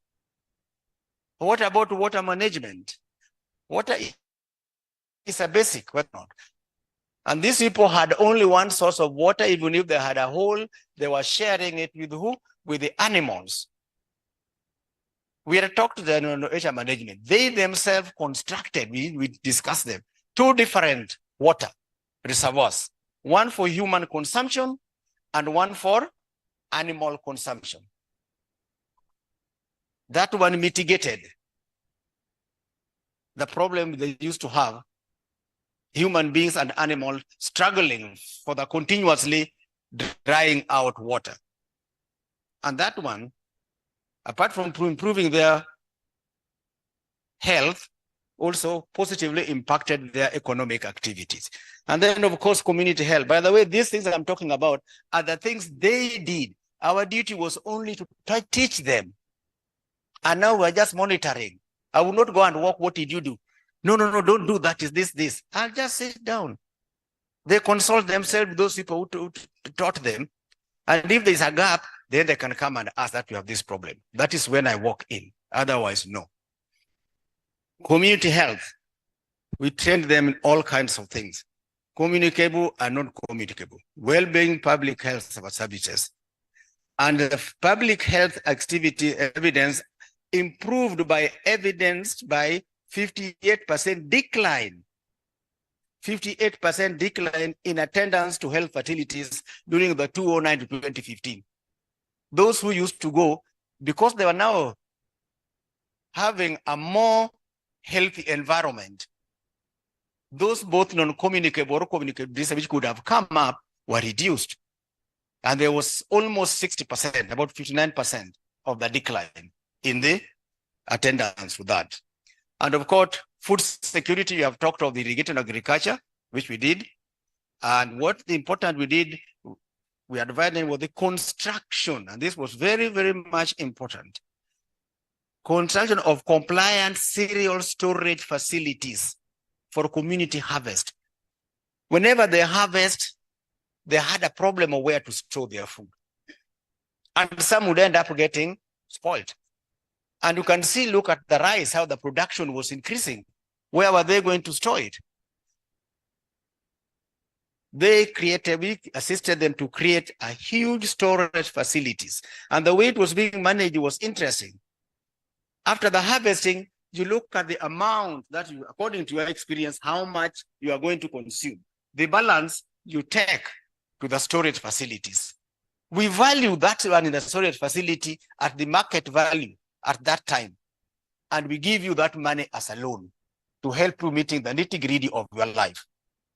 What about water management? Water is a basic, what not? And these people had only one source of water. Even if they had a hole, they were sharing it with who? With the animals. We had talked to the water management. They themselves constructed, we discussed them, 2 different water reservoirs, one for human consumption and one for animal consumption. That one mitigated the problem they used to have, human beings and animals struggling for the continuously drying out water. And that one, apart from improving their health, also positively impacted their economic activities. And then, of course, community health. By the way, these things that I'm talking about are the things they did. Our duty was only to teach them. And now we're just monitoring. I will not go and walk. What did you do? No, don't do that. Is this? I'll just sit down. They consult themselves, those people who taught them. And if there's a gap, then they can come and ask that you have this problem. That is when I walk in. Otherwise, no. Community health. We trained them in all kinds of things. Communicable and non-communicable. Well-being public health services. And the public health activity evidence improved by evidenced by 58% decline. 58% decline in attendance to health facilities during the 2009 to 2015. Those who used to go, because they were now having a more healthy environment, those both non-communicable or communicable diseases which could have come up were reduced. And there was almost 60%, about 59% of the decline in the attendance to that. And of course, food security, you have talked of the irrigated agriculture, which we did. And what the important we did, we advised them was the construction, and this was very, very much important. Construction of compliant cereal storage facilities for community harvest. Whenever they harvest, they had a problem of where to store their food. And some would end up getting spoiled. And you can see, look at the rice, how the production was increasing. Where were they going to store it? We assisted them to create a huge storage facilities. And the way it was being managed was interesting. After the harvesting, you look at the amount that you, according to your experience, how much you are going to consume. The balance you take to the storage facilities. We value that one in the storage facility at the market value at that time. And we give you that money as a loan to help you meeting the nitty-gritty of your life,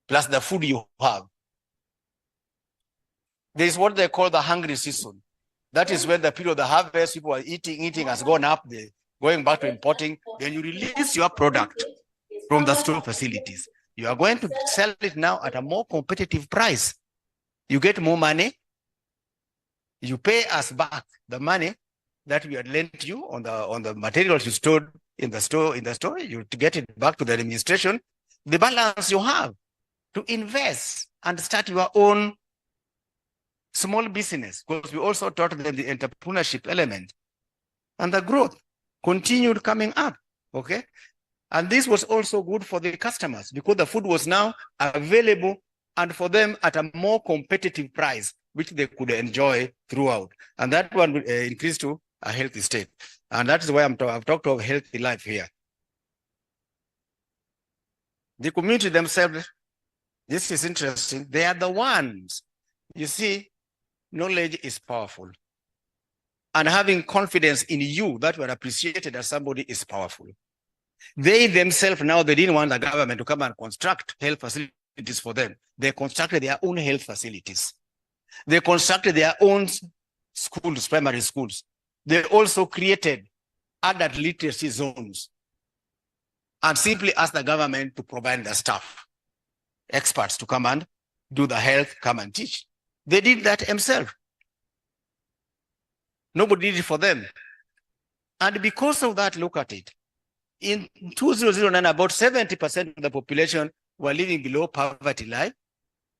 plus the food you have. There is what they call the hungry season. That is when the period of the harvest, people are eating has gone up, they're going back to importing. Then you release your product from the store facilities. You are going to sell it now at a more competitive price. You get more money. You pay us back the money that we had lent you on the materials you stored in the store. You get it back to the administration. The balance you have to invest and start your own small business, because we also taught them the entrepreneurship element, and the growth continued coming up. Okay, and this was also good for the customers because the food was now available and for them at a more competitive price, which they could enjoy throughout. And that one increased to a healthy state. And that is why I've talked of healthy life here. The community themselves, this is interesting. They are the ones, you see, knowledge is powerful. And having confidence in you that you are appreciated as somebody is powerful. They themselves now, they didn't want the government to come and construct health facilities for them. They constructed their own health facilities. They constructed their own schools, primary schools. They also created adult literacy zones and simply asked the government to provide the staff, experts to come and do the health, come and teach. They did that themselves. Nobody did it for them. And because of that, look at it. In 2009, about 70% of the population were living below poverty line.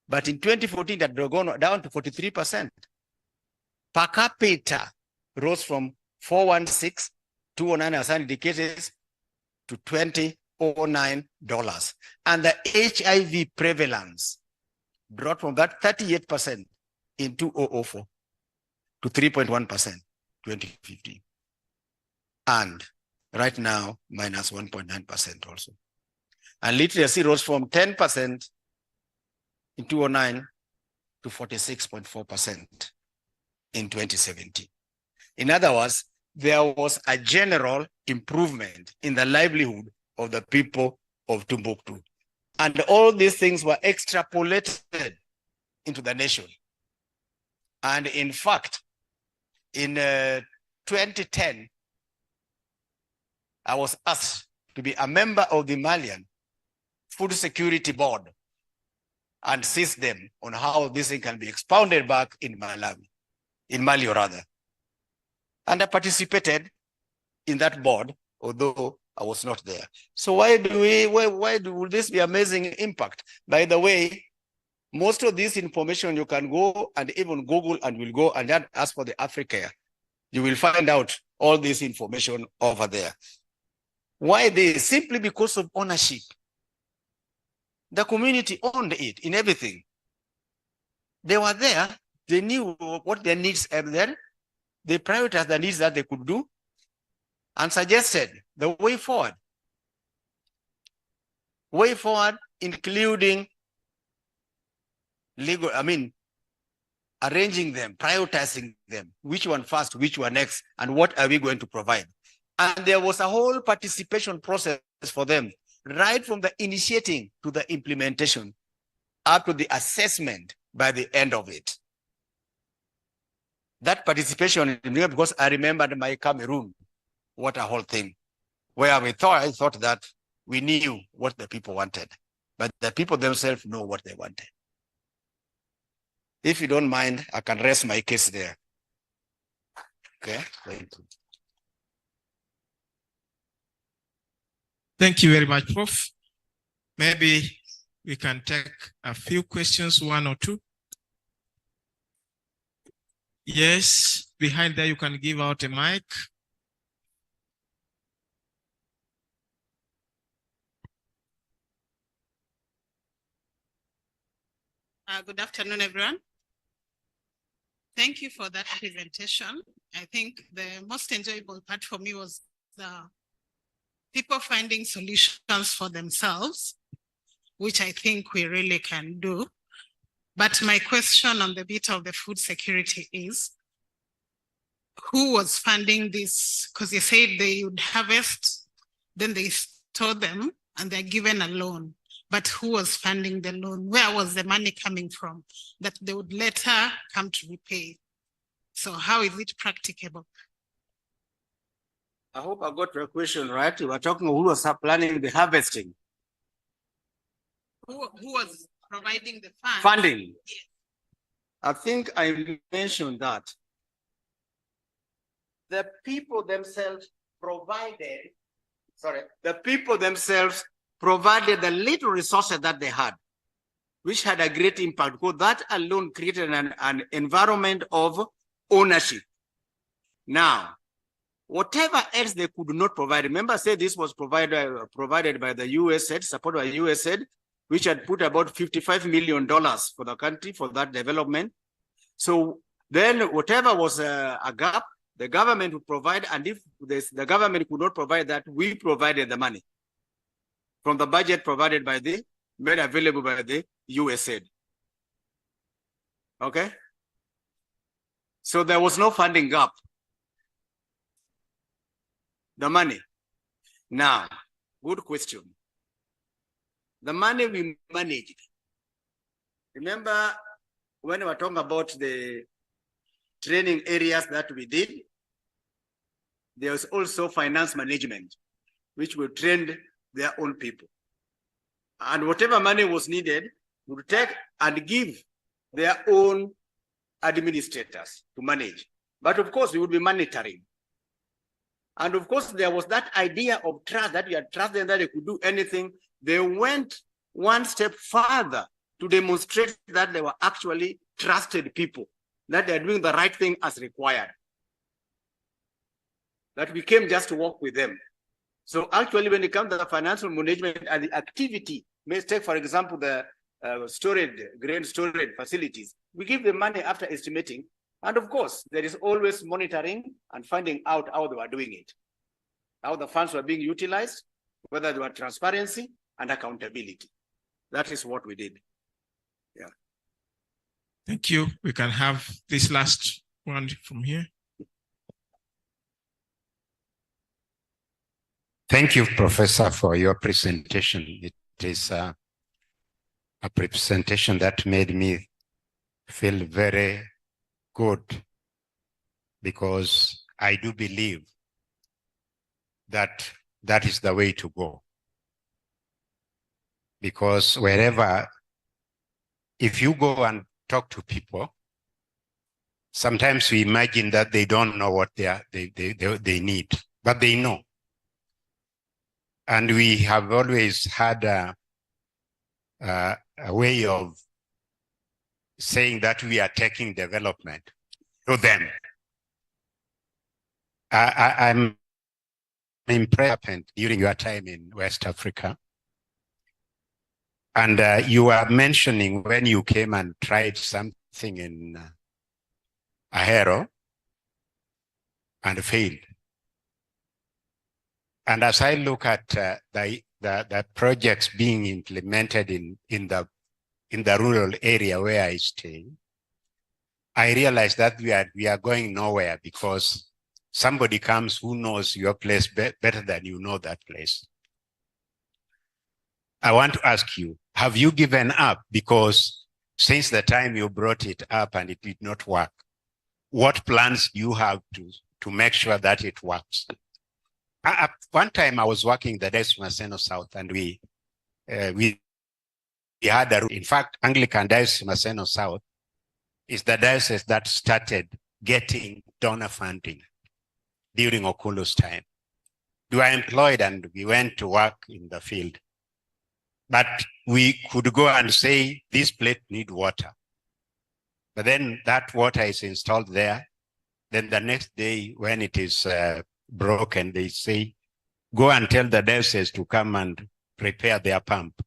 But in 2014, that had gone down to 43%. Per capita rose from 416, 209 as indicated, to $20.09. And the HIV prevalence dropped from that 38% in 2004 to 3.1%, 2015. And right now, minus 1.9% also. And literacy rose from 10% in 2009 to 46.4% in 2017. In other words, there was a general improvement in the livelihood of the people of Timbuktu. And all these things were extrapolated into the nation. And in fact, in 2010, I was asked to be a member of the Malian Food Security Board and assist them on how this thing can be expounded back in Malawi, in Mali rather. And I participated in that board, although I was not there. So why will this be amazing impact? By the way, most of this information you can go and even Google and will go and ask for the Africa. You will find out all this information over there. Why this? Simply because of ownership. The community owned it in everything. They were there. They knew what their needs are there. they prioritized the needs that they could do and suggested the way forward. Way forward, including legal, arranging them, prioritizing them, which one first, which one next, and what are we going to provide? And there was a whole participation process for them, right from the initiating to the implementation, up to the assessment by the end of it. That participation, because I remembered my Cameroon, what a whole thing, where I thought that we knew what the people wanted, but the people themselves know what they wanted. If you don't mind, I can rest my case there. Okay, thank you. Thank you very much, Prof. Maybe we can take a few questions, one or two. Yes, behind there you can give out a mic. Good afternoon, everyone. Thank you for that presentation. I think the most enjoyable part for me was the people finding solutions for themselves, which I think we really can do. But my question on the bit of the food security is, who was funding this? Because you said they would harvest, then they store them, and they're given a loan. But who was funding the loan? Where was the money coming from that they would later come to repay? So how is it practicable? I hope I got your question right. You were talking who was planning the harvesting. Who was providing the fund? Funding. Yes. I think I mentioned that. The people themselves provided the little resources that they had, which had a great impact, because that alone created an environment of ownership. Now, whatever else they could not provide, remember I said this was provided by the USAID, supported by USAID, which had put about $55 million for the country for that development. So then whatever was a gap, the government would provide, and if the government could not provide that, we provided the money from the budget provided by made available by the USAID. Okay? So there was no funding gap. The money. Now, good question. The money we managed. Remember when we were talking about the training areas that we did, there was also finance management, which we trained their own people. And whatever money was needed, we would take and give their own administrators to manage. But of course, we would be monitoring. And of course, there was that idea of trust, that you had trust them that they could do anything. They went one step further to demonstrate that they were actually trusted people, that they're doing the right thing as required. That we came just to work with them. So actually, when it comes to the financial management and the activity, let's take, for example, the grain storage facilities, we give them money after estimating. And of course, there is always monitoring and finding out how they were doing it, how the funds were being utilized, whether there were transparency and accountability. That is what we did. Yeah. Thank you. We can have this last one from here. Thank you, Professor, for your presentation. It is a presentation that made me feel very good, because I do believe that that is the way to go. Because wherever, if you go and talk to people, sometimes we imagine that they don't know what they need, but they know. And we have always had a way of saying that we are taking development to them. I'm impressed during your time in West Africa. And you were mentioning when you came and tried something in Ahero, and failed. And as I look at the projects being implemented in the rural area where I stay, I realize that we are going nowhere because somebody comes who knows your place better than you know that place. I want to ask you, have you given up? Because since the time you brought it up and it did not work, what plans do you have to make sure that it works? One time I was working the Diocese of Maseno South, and we had in fact, Anglican Diocese of Maseno South is the diocese that started getting donor funding during Okulu's time. We were employed and we went to work in the field. But we could go and say, this plate needs water. But then that water is installed there. Then the next day when it is broken, they say, go and tell the diocese to come and prepare their pump.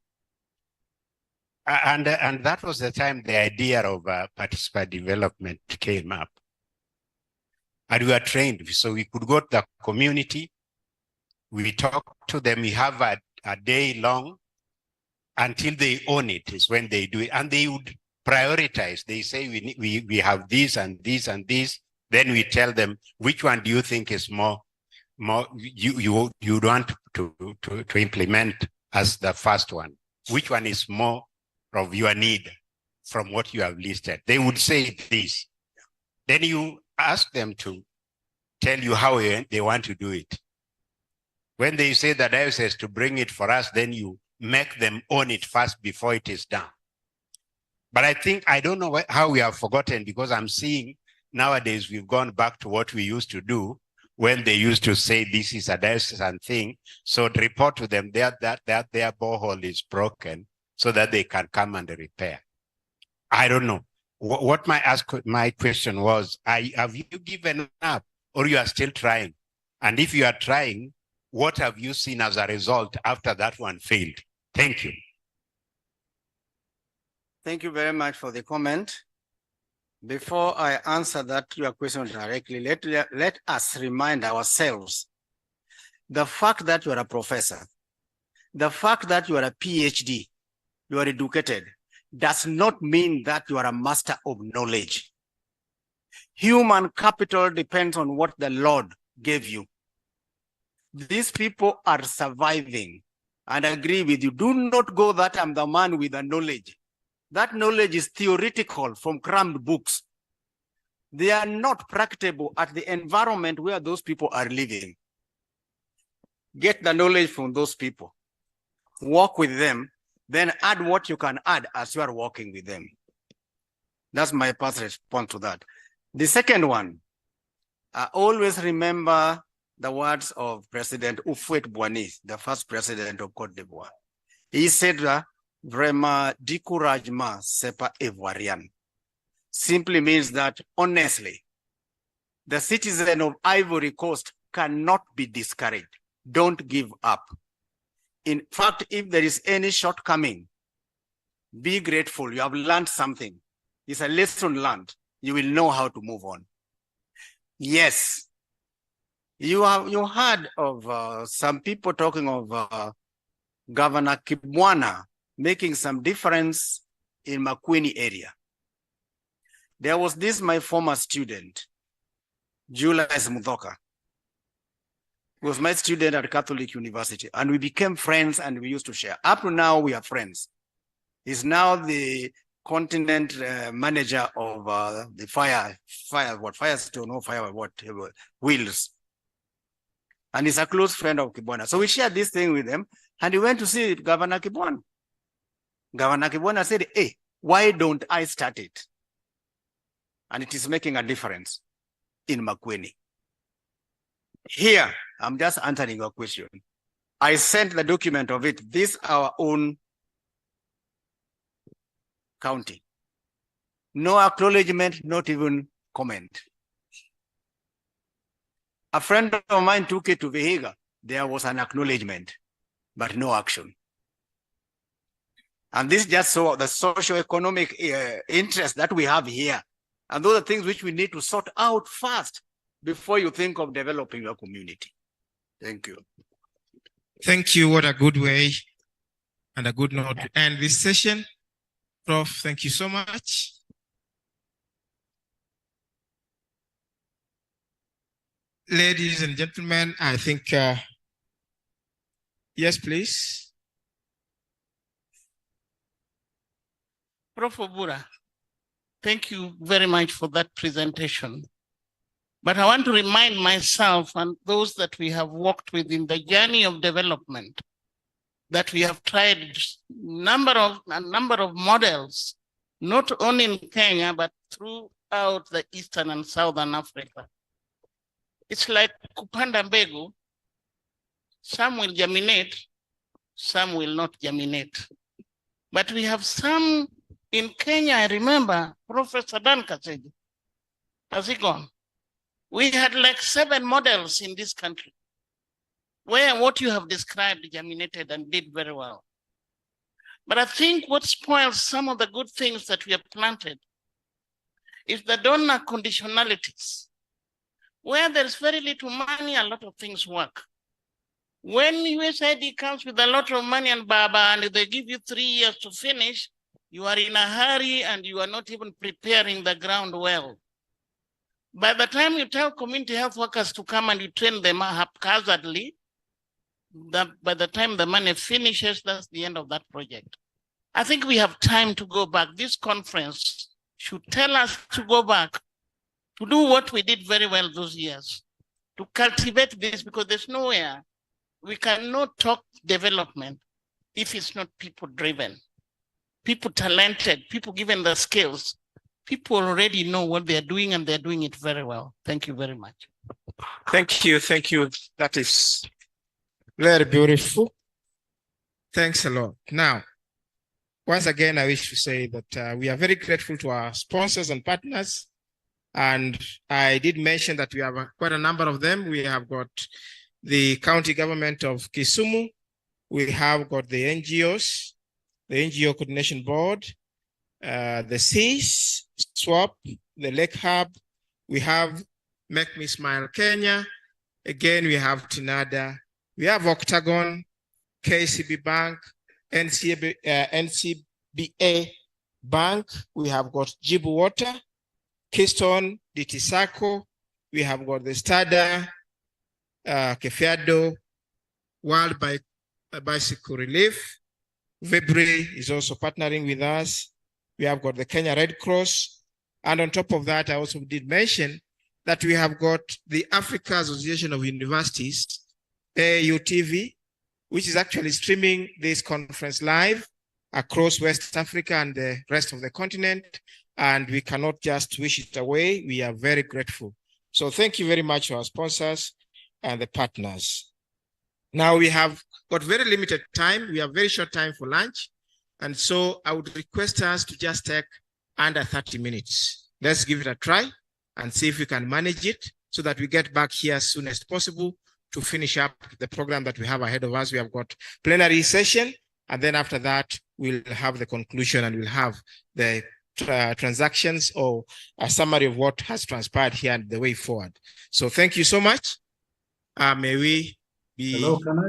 And that was the time the idea of participant development came up. And we were trained, so we could go to the community, we talk to them, we have a day long until they own it is when they do it. And they would prioritize. They say, we have this and this and this. Then we tell them, which one do you think is more you want to implement as the first one? Which one is more of your need from what you have listed? They would say this. Then you ask them to tell you how they want to do it. When they say the diocese to bring it for us, then you make them own it first before it is done. But I don't know how we have forgotten, because I'm seeing nowadays we've gone back to what we used to do when they used to say this is a diocesan thing. So to report to them that their borehole is broken so that they can come and repair. I don't know. What my question was, have you given up or you are still trying? And if you are trying, what have you seen as a result after that one failed? Thank you. Thank you very much for the comment. Before I answer your question directly, let us remind ourselves the fact that you are a professor, the fact that you are a PhD, you are educated, does not mean that you are a master of knowledge. Human capital depends on what the Lord gave you. These people are surviving, and I agree with you. Do not go that I'm the man with the knowledge. That knowledge is theoretical from crammed books. They are not practicable at the environment where those people are living. Get the knowledge from those people. Work with them, then add what you can add as you are working with them. That's my first response to that. The second one, I always remember the words of President Houphouët-Boigny, the first president of Côte d'Ivoire. He said, "Vraiment, découragement, c'est pas ivoirien." Simply means that, honestly, the citizen of Ivory Coast cannot be discouraged. Don't give up. In fact, if there is any shortcoming, be grateful. You have learned something. It's a lesson learned. You will know how to move on. Yes, you heard of some people talking of Governor Kibwana making some difference in Makueni area. There was this, my former student, Julius Muthoka. He was my student at Catholic University, and we became friends and we used to share. Up to now, we are friends. He's now the continent manager of the Wheels. And he's a close friend of Kibwana. So we shared this thing with him, and he went to see Governor Kibwana. Governor Kibwana said, "Hey, why don't I start it?" And it is making a difference in Makueni. Here, I'm just answering your question. I sent the document of it. This is our own county. No acknowledgement, not even comment. A friend of mine took it to Vihiga. There was an acknowledgement, but no action. And this just saw the socio-economic interest that we have here. And those are things which we need to sort out fast before you think of developing your community. Thank you. Thank you. What a good way and a good note to end this session. Prof, thank you so much. Ladies and gentlemen, I think, yes, please. Prof. Obura, thank you very much for that presentation. But I want to remind myself and those that we have worked with in the journey of development that we have tried a number of models, not only in Kenya, but throughout the Eastern and Southern Africa. It's like kupanda mbegu. Some will germinate, some will not germinate. But we have some in Kenya. I remember Professor Dan Kaseja. Has he gone? We had like 7 models in this country where what you have described germinated and did very well. But I think what spoils some of the good things that we have planted is the donor conditionalities. Where there's very little money, a lot of things work. When USAID comes with a lot of money and Baba, and they give you 3 years to finish, you are in a hurry and you are not even preparing the ground well. By the time you tell community health workers to come and you train them haphazardly, by the time the money finishes, that's the end of that project. I think we have time to go back. This conference should tell us to go back to do what we did very well those years, to cultivate this, because there's nowhere we cannot talk development if it's not people driven, people talented, people given the skills. People already know what they're doing and they're doing it very well. Thank you very much. Thank you. Thank you. That is very beautiful. Thanks a lot. Now, once again, I wish to say that we are very grateful to our sponsors and partners. And I did mention that we have quite a number of them. We have got the county government of Kisumu. We have got the NGOs, the NGO Coordination Board, the CIS, SWAP, the Lake Hub. We have Make Me Smile Kenya. Again, we have TINADA. We have Octagon, KCB Bank, NCBA Bank. We have got Jibu Water, Keystone, DT Sacco. We have got the STADA, Kefiado, World Bicycle Relief. Vibri is also partnering with us. We have got the Kenya Red Cross. And on top of that, I also did mention that we have got the Africa Association of Universities, AUTV, which is actually streaming this conference live across West Africa and the rest of the continent. And we cannot just wish it away. We are very grateful. So thank you very much to our sponsors and the partners. Now we have got very limited time. We have very short time for lunch. And so I would request us to just take under 30 minutes. Let's give it a try and see if we can manage it so that we get back here as soon as possible to finish up the program that we have ahead of us. We have got plenary session, and then after that, we'll have the conclusion and we'll have the transactions or a summary of what has transpired here and the way forward. So thank you so much. May we be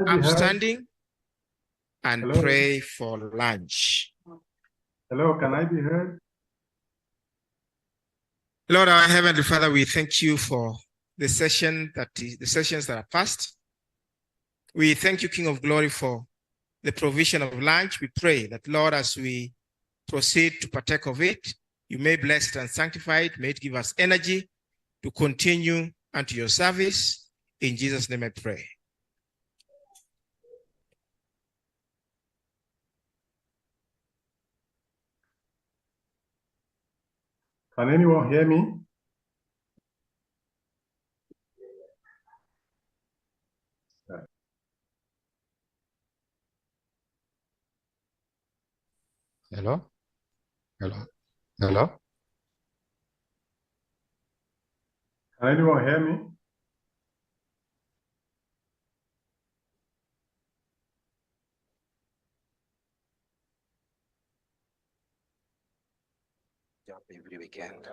upstanding and pray for lunch. Hello, can I be heard? Lord, our Heavenly Father, we thank you for the sessions that are past. We thank you, King of Glory, for the provision of lunch. We pray that, Lord, as we proceed to partake of it, you may bless it and sanctify it. May it give us energy to continue unto your service. In Jesus' name I pray. Can anyone hear me? Hello? Hello? Hello? Can anyone hear me? job every weekend.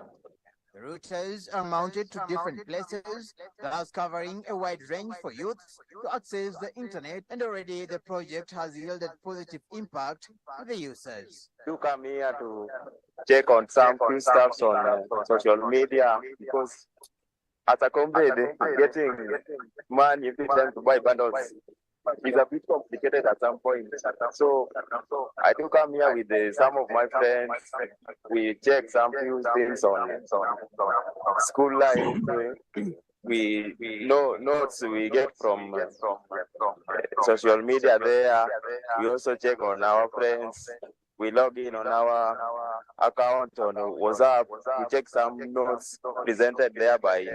The routers are mounted to different places, thus covering a wide range for youths to access the internet, and already the project has yielded positive impact to the users. Do come here to check on some few stuffs on social media, because as a comrade, getting money every time to buy bundles is a bit complicated at some point. So I do come here with some of my friends. We check some few things on school life. We know notes we get from social media there. We also check on our friends. We log in on our account on WhatsApp. We check some notes presented there by